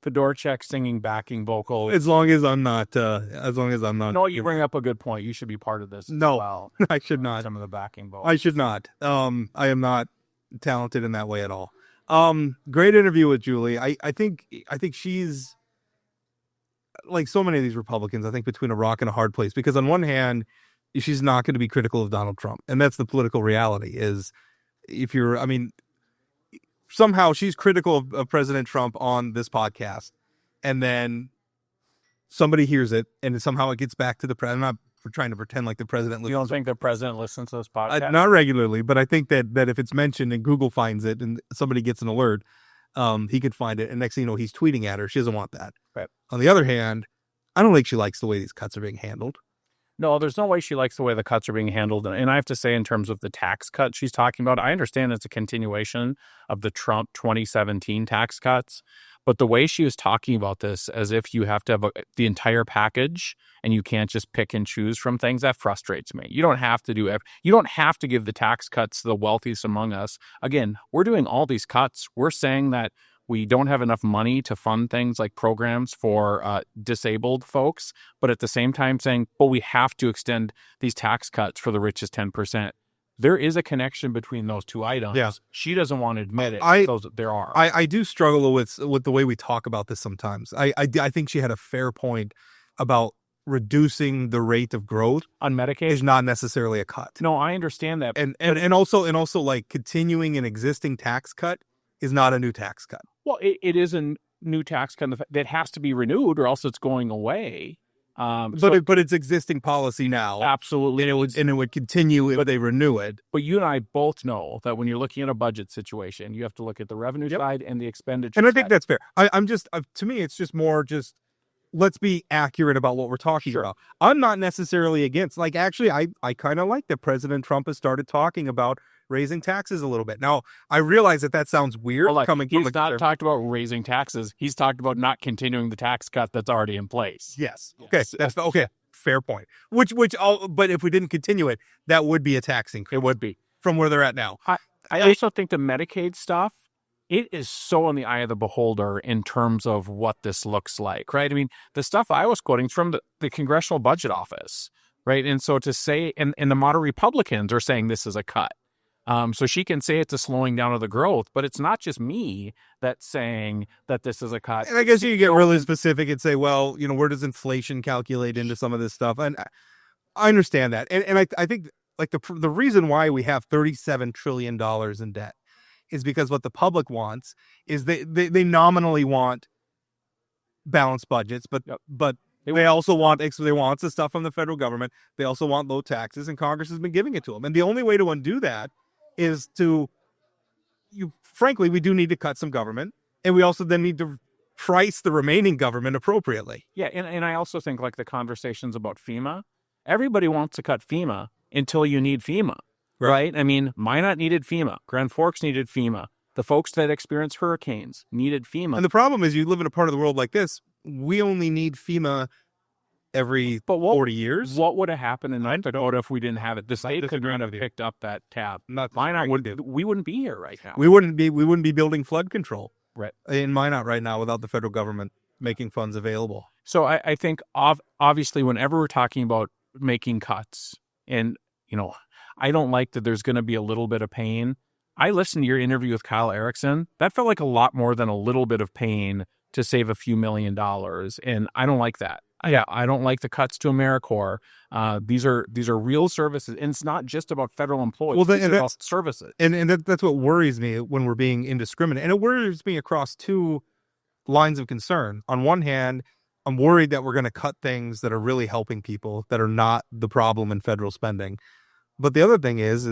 Fedorchak singing backing vocal. As long as I'm not. No, you bring up a good point. You should be part of this. No, as well. I should not. Some of the backing vocals. I should not. I am not talented in that way at all. Great interview with Julie. I think she's like so many of these Republicans. I think between a rock and a hard place, because on one hand, she's not going to be critical of Donald Trump, and that's the political reality. Is somehow she's critical of President Trump on this podcast, and then somebody hears it, and somehow it gets back to the president. I'm not trying to pretend like the president. You don't think the president listens to this podcast? Not regularly, but I think that if it's mentioned and Google finds it and somebody gets an alert, he could find it, and next thing you know, he's tweeting at her. She doesn't want that. Right. On the other hand, I don't think she likes the way these cuts are being handled. No, there's no way she likes the way the cuts are being handled. And I have to say, in terms of the tax cut she's talking about, I understand it's a continuation of the Trump 2017 tax cuts. But the way she was talking about this, as if you have to have the entire package and you can't just pick and choose from things, that frustrates me. You don't have to you don't have to give the tax cuts to the wealthiest among us. Again, we're doing all these cuts. We're saying that we don't have enough money to fund things like programs for disabled folks, but at the same time saying, well, we have to extend these tax cuts for the richest 10%. There is a connection between those two items. Yeah. She doesn't want to admit it. There are. I do struggle with the way we talk about this sometimes. I think she had a fair point about reducing the rate of growth on Medicaid is not necessarily a cut. No, I understand that. And also like continuing an existing tax cut is not a new tax cut. Well, it is a new tax cut that has to be renewed, or else it's going away. But it's existing policy now. Absolutely. And it would continue if they renew it. But you and I both know that when you're looking at a budget situation, you have to look at the revenue side and the expenditure side. And I think side. that's fair. To me, it's just more let's be accurate about what we're talking about. I'm not necessarily against, actually, I kind of like that President Trump has started talking about raising taxes a little bit. Now, I realize that sounds weird. He's not talked about raising taxes. He's talked about not continuing the tax cut that's already in place. Yes. Okay. That's okay. Fair point. But if we didn't continue it, that would be a tax increase. It would be from where they're at now. I also think the Medicaid stuff, it is so in the eye of the beholder in terms of what this looks like, right? I mean, the stuff I was quoting is from the Congressional Budget Office, right? And so to say, and the moderate Republicans are saying this is a cut. So she can say it's a slowing down of the growth, but it's not just me that's saying that this is a cut. And I guess you could get really specific and say, well, where does inflation calculate into some of this stuff? And I understand that. And I think the reason why we have $37 trillion in debt is because what the public wants is they nominally want balanced budgets, but they also want the stuff from the federal government. They also want low taxes, and Congress has been giving it to them. And the only way to undo that is frankly, we do need to cut some government, and we also then need to price the remaining government appropriately. Yeah, and I also think like the conversations about FEMA, everybody wants to cut FEMA until you need FEMA, right? I mean, Minot needed FEMA. Grand Forks needed FEMA. The folks that experience hurricanes needed FEMA. And the problem is you live in a part of the world like this, we only need FEMA every 40 years. What would have happened in North Dakota if we didn't have it? The state could have picked up that tab. We wouldn't be here right now. We wouldn't be building flood control right in Minot right now without the federal government making funds available. So I think obviously whenever we're talking about making cuts, and I don't like that there's going to be a little bit of pain. I listened to your interview with Kyle Erickson. That felt like a lot more than a little bit of pain to save a few $1 million, and I don't like that. I don't like the cuts to AmeriCorps. These are real services, and it's not just about federal employees. Well, it's about services, and that's what worries me when we're being indiscriminate, and it worries me across two lines of concern. On one hand, I'm worried that we're going to cut things that are really helping people that are not the problem in federal spending. But the other thing is,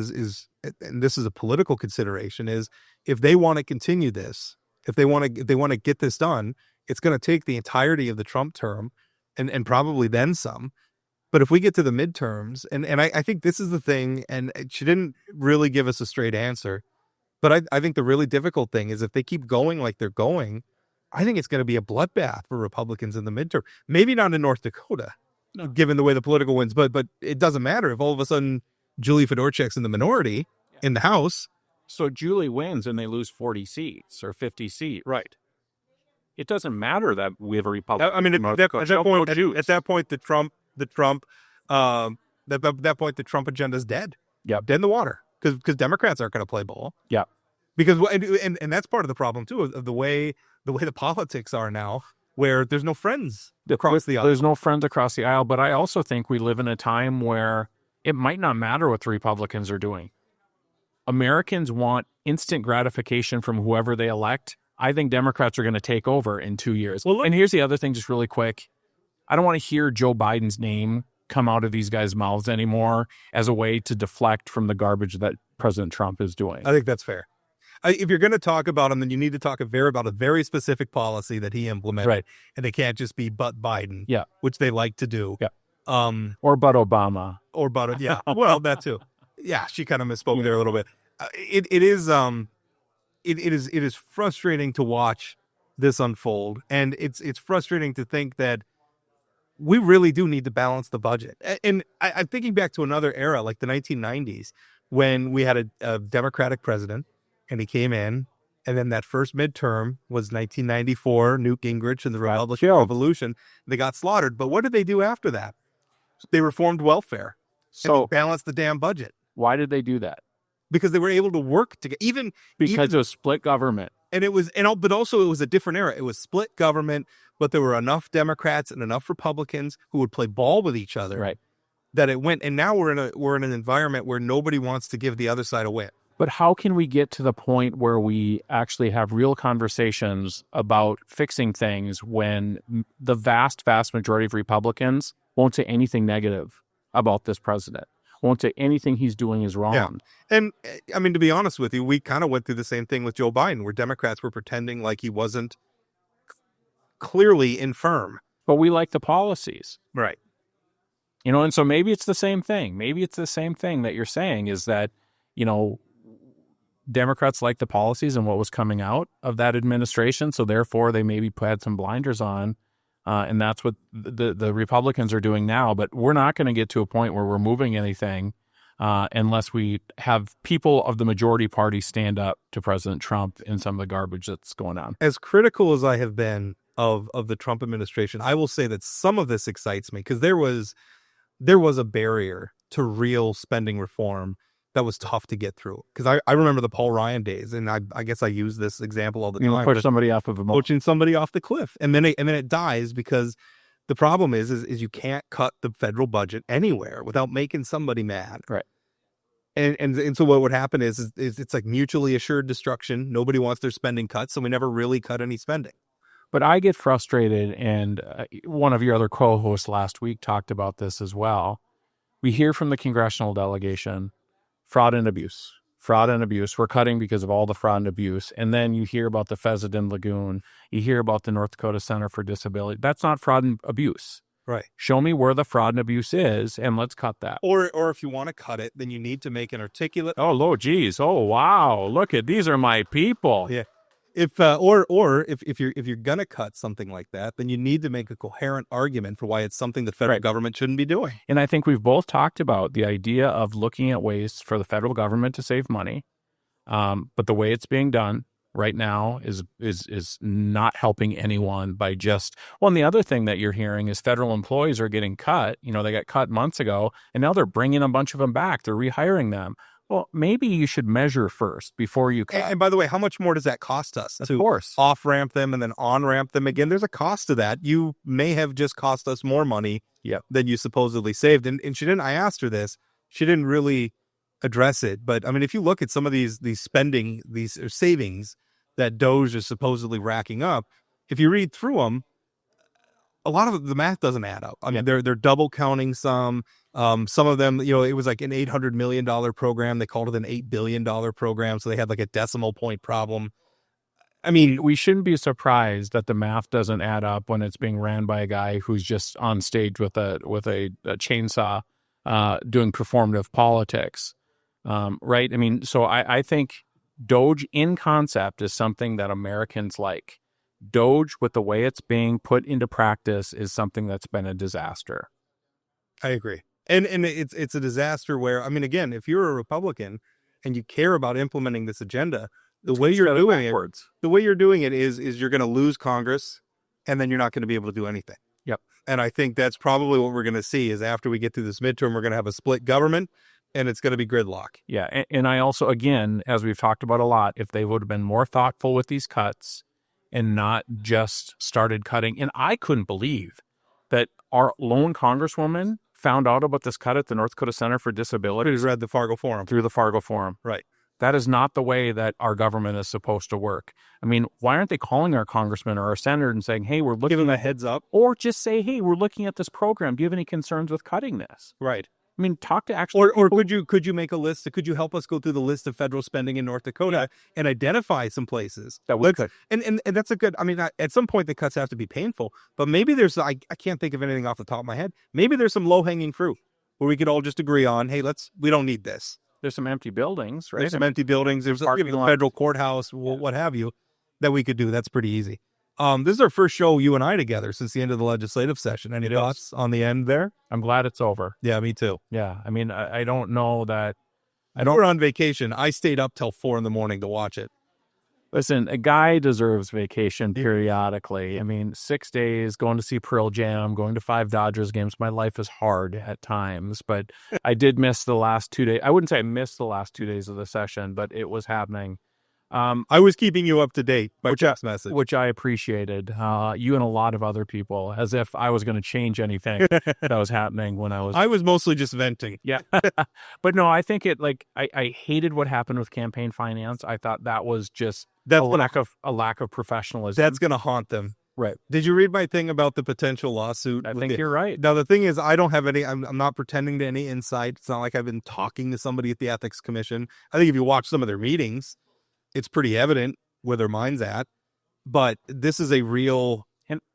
and this is a political consideration, is if they want to continue this, if they want to get this done, it's going to take the entirety of the Trump term and probably then some. But if we get to the midterms, and I think this is the thing, and she didn't really give us a straight answer, but I think the really difficult thing is if they keep going like they're going, I think it's going to be a bloodbath for Republicans in the midterm. Maybe not in North Dakota, given the way the political winds, but it doesn't matter if all of a sudden Julie Fedorchak's in the minority in the House. So Julie wins and they lose 40 seats or 50 seats. Right. It doesn't matter that we have a Republican. I mean, at that point, the Trump agenda is dead. Yeah, dead in the water because Democrats aren't going to play ball. Yeah, because and that's part of the problem too of the way the politics are now, where there's no friends across the aisle. There's no friends across the aisle. But I also think we live in a time where it might not matter what the Republicans are doing. Americans want instant gratification from whoever they elect. I think Democrats are going to take over in 2 years. Well, and here's the other thing, just really quick. I don't want to hear Joe Biden's name come out of these guys' mouths anymore as a way to deflect from the garbage that President Trump is doing. I think that's fair. If you're going to talk about him, then you need to talk about a very specific policy that he implemented. Right. And it can't just be but Biden, yeah, which they like to do. Yeah. Or but Obama. Or but, yeah. Well, that too. Yeah, she kind of misspoke there a little bit. It is frustrating to watch this unfold, and it's frustrating to think that we really do need to balance the budget. And I'm thinking back to another era, like the 1990s, when we had a Democratic president, and he came in, and then that first midterm was 1994, Newt Gingrich and the Republican Revolution. They got slaughtered, but what did they do after that? They reformed welfare, so balanced the damn budget. Why did they do that? Because they were able to work together, because it was split government, and but also it was a different era. It was split government, but there were enough Democrats and enough Republicans who would play ball with each other, right? That it went. And now we're in an environment where nobody wants to give the other side a win. But how can we get to the point where we actually have real conversations about fixing things when the vast majority of Republicans won't say anything negative about this president? Won't say anything he's doing is wrong. Yeah. And I mean, to be honest with you, we kind of went through the same thing with Joe Biden, where Democrats were pretending like he wasn't clearly infirm. But we like the policies. Right. And so maybe it's the same thing. Maybe it's the same thing that you're saying is that, Democrats like the policies and what was coming out of that administration. So therefore they maybe had some blinders on. And that's what the Republicans are doing now. But we're not going to get to a point where we're moving anything unless we have people of the majority party stand up to President Trump in some of the garbage that's going on. As critical as I have been of the Trump administration, I will say that some of this excites me because there was a barrier to real spending reform that was tough to get through. Because I remember the Paul Ryan days, and I guess I use this example all the time. Push somebody off of a poaching somebody off the cliff, and then it dies because the problem is you can't cut the federal budget anywhere without making somebody mad, right? And so what would happen is it's like mutually assured destruction. Nobody wants their spending cut, so we never really cut any spending. But I get frustrated, and one of your other co-hosts last week talked about this as well. We hear from the congressional delegation, fraud and abuse, fraud and abuse. We're cutting because of all the fraud and abuse. And then you hear about the Fezzen Lagoon. You hear about the North Dakota Center for Disabilities. That's not fraud and abuse. Right. Show me where the fraud and abuse is, and let's cut that. Or if you want to cut it, then you need to make an articulate. Oh, geez. Oh, wow. Look at, these are my people. Yeah. If you're gonna cut something like that, then you need to make a coherent argument for why it's something the federal government shouldn't be doing. And I think we've both talked about the idea of looking at ways for the federal government to save money. But the way it's being done right now is not helping anyone by just, well, and the other thing that you're hearing is federal employees are getting cut. You know, they got cut months ago, and now they're bringing a bunch of them back. They're rehiring them. Well, maybe you should measure first before you cut. And by the way, how much more does that cost us? Of course. Off-ramp them and then on-ramp them again? There's a cost to that. You may have just cost us more money than you supposedly saved. And she didn't, I asked her this, she didn't really address it. But I mean, if you look at some of these spending, these savings that DOJ is supposedly racking up, if you read through them, a lot of the math doesn't add up. I mean, they're double counting some. Some of them, you know, it was like an $800 million program. They called it an $8 billion program. So they had like a decimal point problem. I mean, we shouldn't be surprised that the math doesn't add up when it's being ran by a guy who's just on stage with a chainsaw doing performative politics, right? I mean, so I think DOJ in concept is something that Americans like. DOJ, with the way it's being put into practice, is something that's been a disaster. I agree. And it's a disaster where, I mean, again, if you're a Republican and you care about implementing this agenda, the way you're doing it is you're going to lose Congress, and then you're not going to be able to do anything. Yep. And I think that's probably what we're going to see is after we get through this midterm, we're going to have a split government, and it's going to be gridlock. Yeah. And I also, again, as we've talked about a lot, if they would have been more thoughtful with these cuts and not just started cutting. And I couldn't believe that our lone congresswoman found out about this cut at the North Dakota Center for Disabilities. Read the Fargo Forum. Through the Fargo Forum. Right. That is not the way that our government is supposed to work. I mean, why aren't they calling our congressman or our senator and saying, hey, we're looking... Give them a heads up. Or just say, hey, we're looking at this program. Do you have any concerns with cutting this? Right. I mean, talk to actually... Or could you make a list? Could you help us go through the list of federal spending in North Dakota and identify some places? That we could. And that's a good... I mean, at some point, the cuts have to be painful. But maybe there's... I can't think of anything off the top of my head. Maybe there's some low-hanging fruit where we could all just agree on, hey, we don't need this. There's some empty buildings, right? There's some empty buildings. There's a federal courthouse, what have you, that we could do. That's pretty easy. This is our first show, you and I, together since the end of the legislative session. Any thoughts on the end there? I'm glad it's over. Yeah, me too. Yeah. I mean, I don't know that... We're on vacation. I stayed up till 4 a.m. to watch it. Listen, a guy deserves vacation periodically. I mean, 6 days, going to see Pearl Jam, going to 5 Dodgers games. My life is hard at times, but I did miss the last 2 days. I wouldn't say I missed the last 2 days of the session, but it was happening. I was keeping you up to date by text message. Which I appreciated. You and a lot of other people, as if I was going to change anything that was happening when I was... I was mostly just venting. Yeah. But no, I think I hated what happened with campaign finance. I thought that was just a lack of professionalism. That's going to haunt them. Right. Did you read my thing about the potential lawsuit? I think you're right. Now, the thing is, I don't have any, I'm not pretending to any insight. It's not like I've been talking to somebody at the Ethics Commission. I think if you watch some of their meetings, it's pretty evident where their mind's at. But this is a real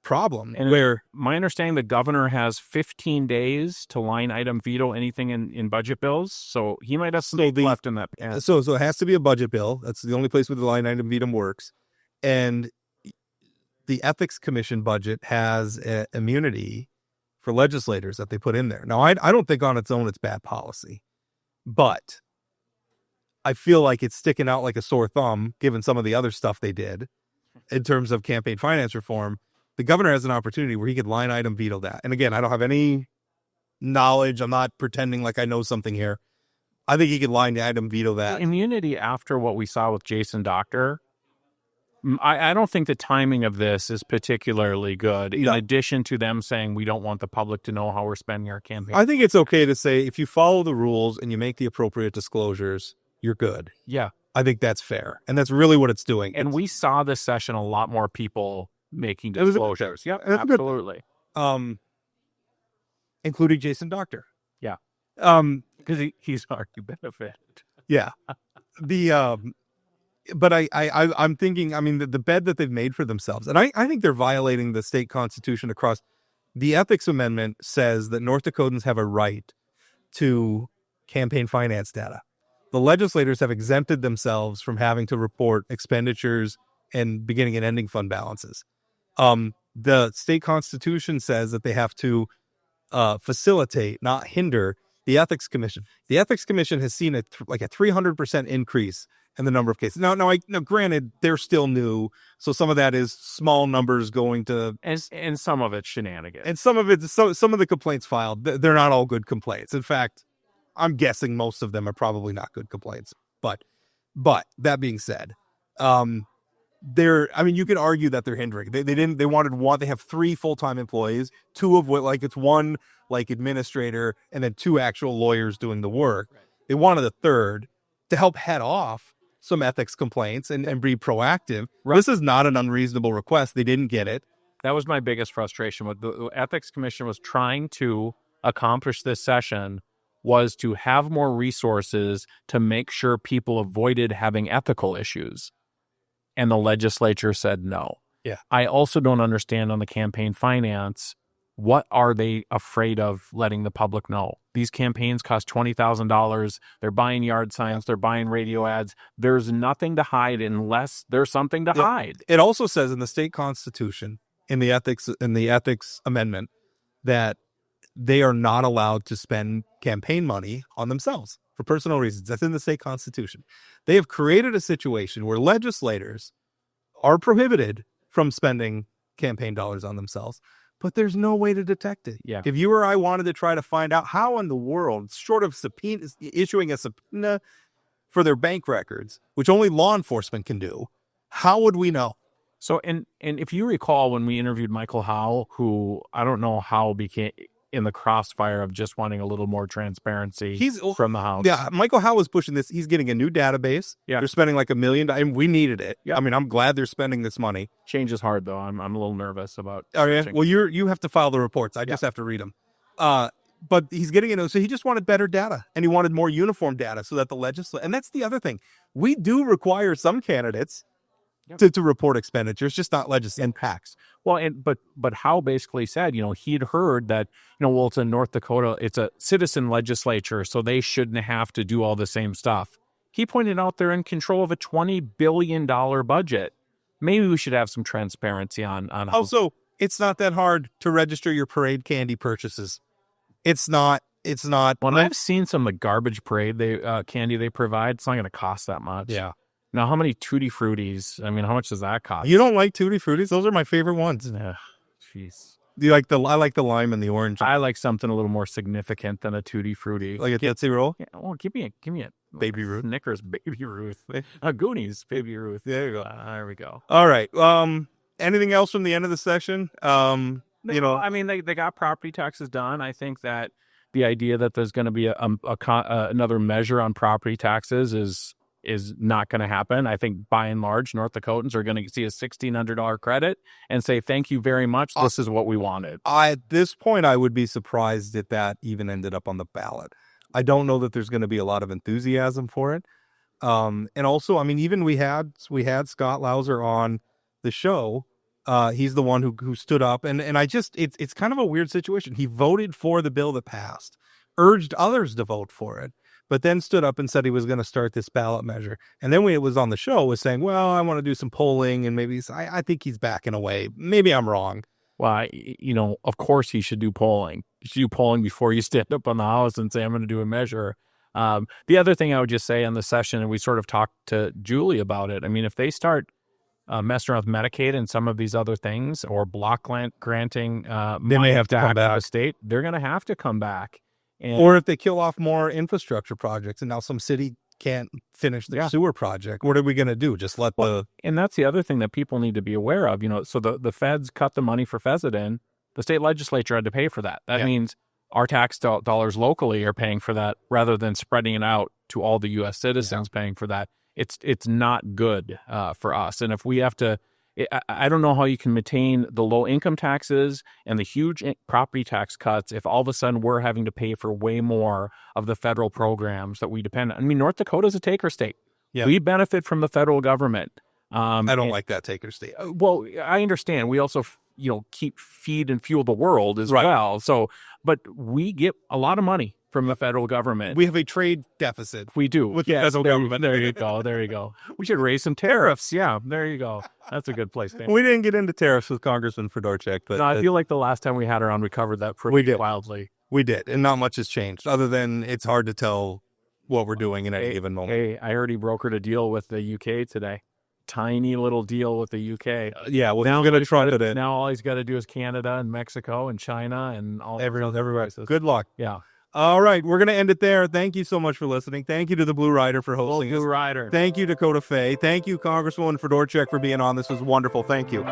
problem. And where my understanding, the governor has 15 days to line item veto anything in budget bills. So he might have some left in that. So it has to be a budget bill. That's the only place where the line item veto works. And the Ethics Commission budget has immunity for legislators that they put in there. Now, I don't think on its own it's bad policy, but I feel like it's sticking out like a sore thumb, given some of the other stuff they did in terms of campaign finance reform. The governor has an opportunity where he could line item veto that. And again, I don't have any knowledge. I'm not pretending like I know something here. I think he could line item veto that. Immunity after what we saw with Jason Doctor. I don't think the timing of this is particularly good, in addition to them saying we don't want the public to know how we're spending our campaign. I think it's okay to say if you follow the rules and you make the appropriate disclosures, you're good. Yeah. I think that's fair. And that's really what it's doing. And we saw this session a lot more people making disclosures. Yeah, absolutely. Including Jason Doctor. Yeah. Because he's already benefited. Yeah. But I'm thinking, I mean, the bed that they've made for themselves, and I think they're violating the state constitution across. The ethics amendment says that North Dakotans have a right to campaign finance data. The legislators have exempted themselves from having to report expenditures and beginning and ending fund balances. The state constitution says that they have to facilitate, not hinder, the ethics commission. The ethics commission has seen a 300% increase in the number of cases. Now, granted, they're still new, so some of that is small numbers going to, And some of it's shenanigans. and some of it, some of the complaints filed, they're not all good complaints. In fact, I'm guessing most of them are probably not good complaints. But that being said, you could argue that they're hindering. They have 3 full-time employees, 2 of which, it's one administrator and then 2 actual lawyers doing the work. Right. They wanted a third to help head off some ethics complaints and be proactive. Right. This is not an unreasonable request. They didn't get it. That was my biggest frustration. What the ethics commission was trying to accomplish this session was to have more resources to make sure people avoided having ethical issues. And the legislature said no. Yeah. I also don't understand on the campaign finance, what are they afraid of letting the public know? These campaigns cost $20,000. They're buying yard signs. They're buying radio ads. There's nothing to hide unless there's something to hide. It also says in the state constitution, in the ethics amendment, that they are not allowed to spend campaign money on themselves for personal reasons. That's in the state constitution. They have created a situation where legislators are prohibited from spending campaign dollars on themselves, but there's no way to detect it. Yeah. If you or I wanted to try to find out how in the world, short of issuing a subpoena for their bank records, which only law enforcement can do, how would we know? So, and if you recall when we interviewed Michael Howe, who I don't know how became in the crossfire of just wanting a little more transparency from the House. Yeah, Michael Howe was pushing this. He's getting a new database. Yeah. They're spending $1 million, and we needed it. Yeah. I mean, I'm glad they're spending this money. Change is hard, though. I'm a little nervous about. Oh, yeah? Well, you have to file the reports. I just have to read them. But he's getting it. So he just wanted better data, and he wanted more uniform data so that the legislature. And that's the other thing. We do require some candidates to report expenditures, just not and PACs. Well, but Howe basically said, he'd heard that, well, it's in North Dakota, it's a citizen legislature, so they shouldn't have to do all the same stuff. He pointed out they're in control of a $20 billion budget. Maybe we should have some transparency on how. Also, it's not that hard to register your parade candy purchases. It's not. When I've seen some of the garbage parade candy they provide, it's not going to cost that much. Yeah. Now, how many Tutti Fruttis? I mean, how much does that cost? You don't like Tutti Fruttis? Those are my favorite ones. Jeez. Do you like I like the lime and the orange. I like something a little more significant than a Tutti Frutti. Like a Tootsie Roll? Yeah, well, give me a Baby Ruth. Snickers Baby Ruth. Goonies Baby Ruth. There you go. There we go. All right. Anything else from the end of the session? I mean, they got property taxes done. I think that the idea that there's going to be another measure on property taxes is not going to happen. I think by and large, North Dakotans are going to see a $1,600 credit and say, thank you very much. This is what we wanted. At this point, I would be surprised if that even ended up on the ballot. I don't know that there's going to be a lot of enthusiasm for it. And also, I mean, even we had Scott Lauser on the show. He's the one who stood up and it's kind of a weird situation. He voted for the bill that passed, urged others to vote for it, but then stood up and said he was going to start this ballot measure. And then when it was on the show, was saying, well, I want to do some polling, and maybe I think he's backing away. Maybe I'm wrong. Well, of course he should do polling. You should do polling before you stand up on the House and say, I'm going to do a measure. The other thing I would just say on the session, and we sort of talked to Julie about it, I mean, if they start messing around with Medicaid and some of these other things, or block granting they may have to come back. The state, they're going to have to come back. Or if they kill off more infrastructure projects and now some city can't finish their sewer project, what are we going to do? Just let And that's the other thing that people need to be aware of. So the feds cut the money for Fezidin. The state legislature had to pay for that. That means our tax dollars locally are paying for that rather than spreading it out to all the U.S. citizens paying for that. It's not good for us. And if we have to, I don't know how you can maintain the low income taxes and the huge property tax cuts if all of a sudden we're having to pay for way more of the federal programs that we depend on. I mean, North Dakota is a taker state. Yeah. We benefit from the federal government. I don't like that take or state. Well, I understand. We also, feed and fuel the world as well. So, but we get a lot of money from the federal government. We have a trade deficit. We do. With the federal government. There you go. There you go. We should raise some tariffs. Yeah, there you go. That's a good place to We didn't get into tariffs with Congressman Fedorchak, but No, I feel like the last time we had her on, we covered that pretty wildly. we did, and not much has changed other than it's hard to tell what we're doing in any given moment. Hey, I heard he brokered a deal with the UK today. Tiny little deal with the UK. Yeah, well, now we're going to try it in. Now all he's got to do is Canada and Mexico and China and all Everywhere. Good luck. Yeah. All right, we're going to end it there. Thank you so much for listening. Thank you to the Blue Rider for hosting us. Blue Rider. Thank you, Dakota Fay. Thank you, Congresswoman Fedorchak, for being on. This was wonderful. Thank you.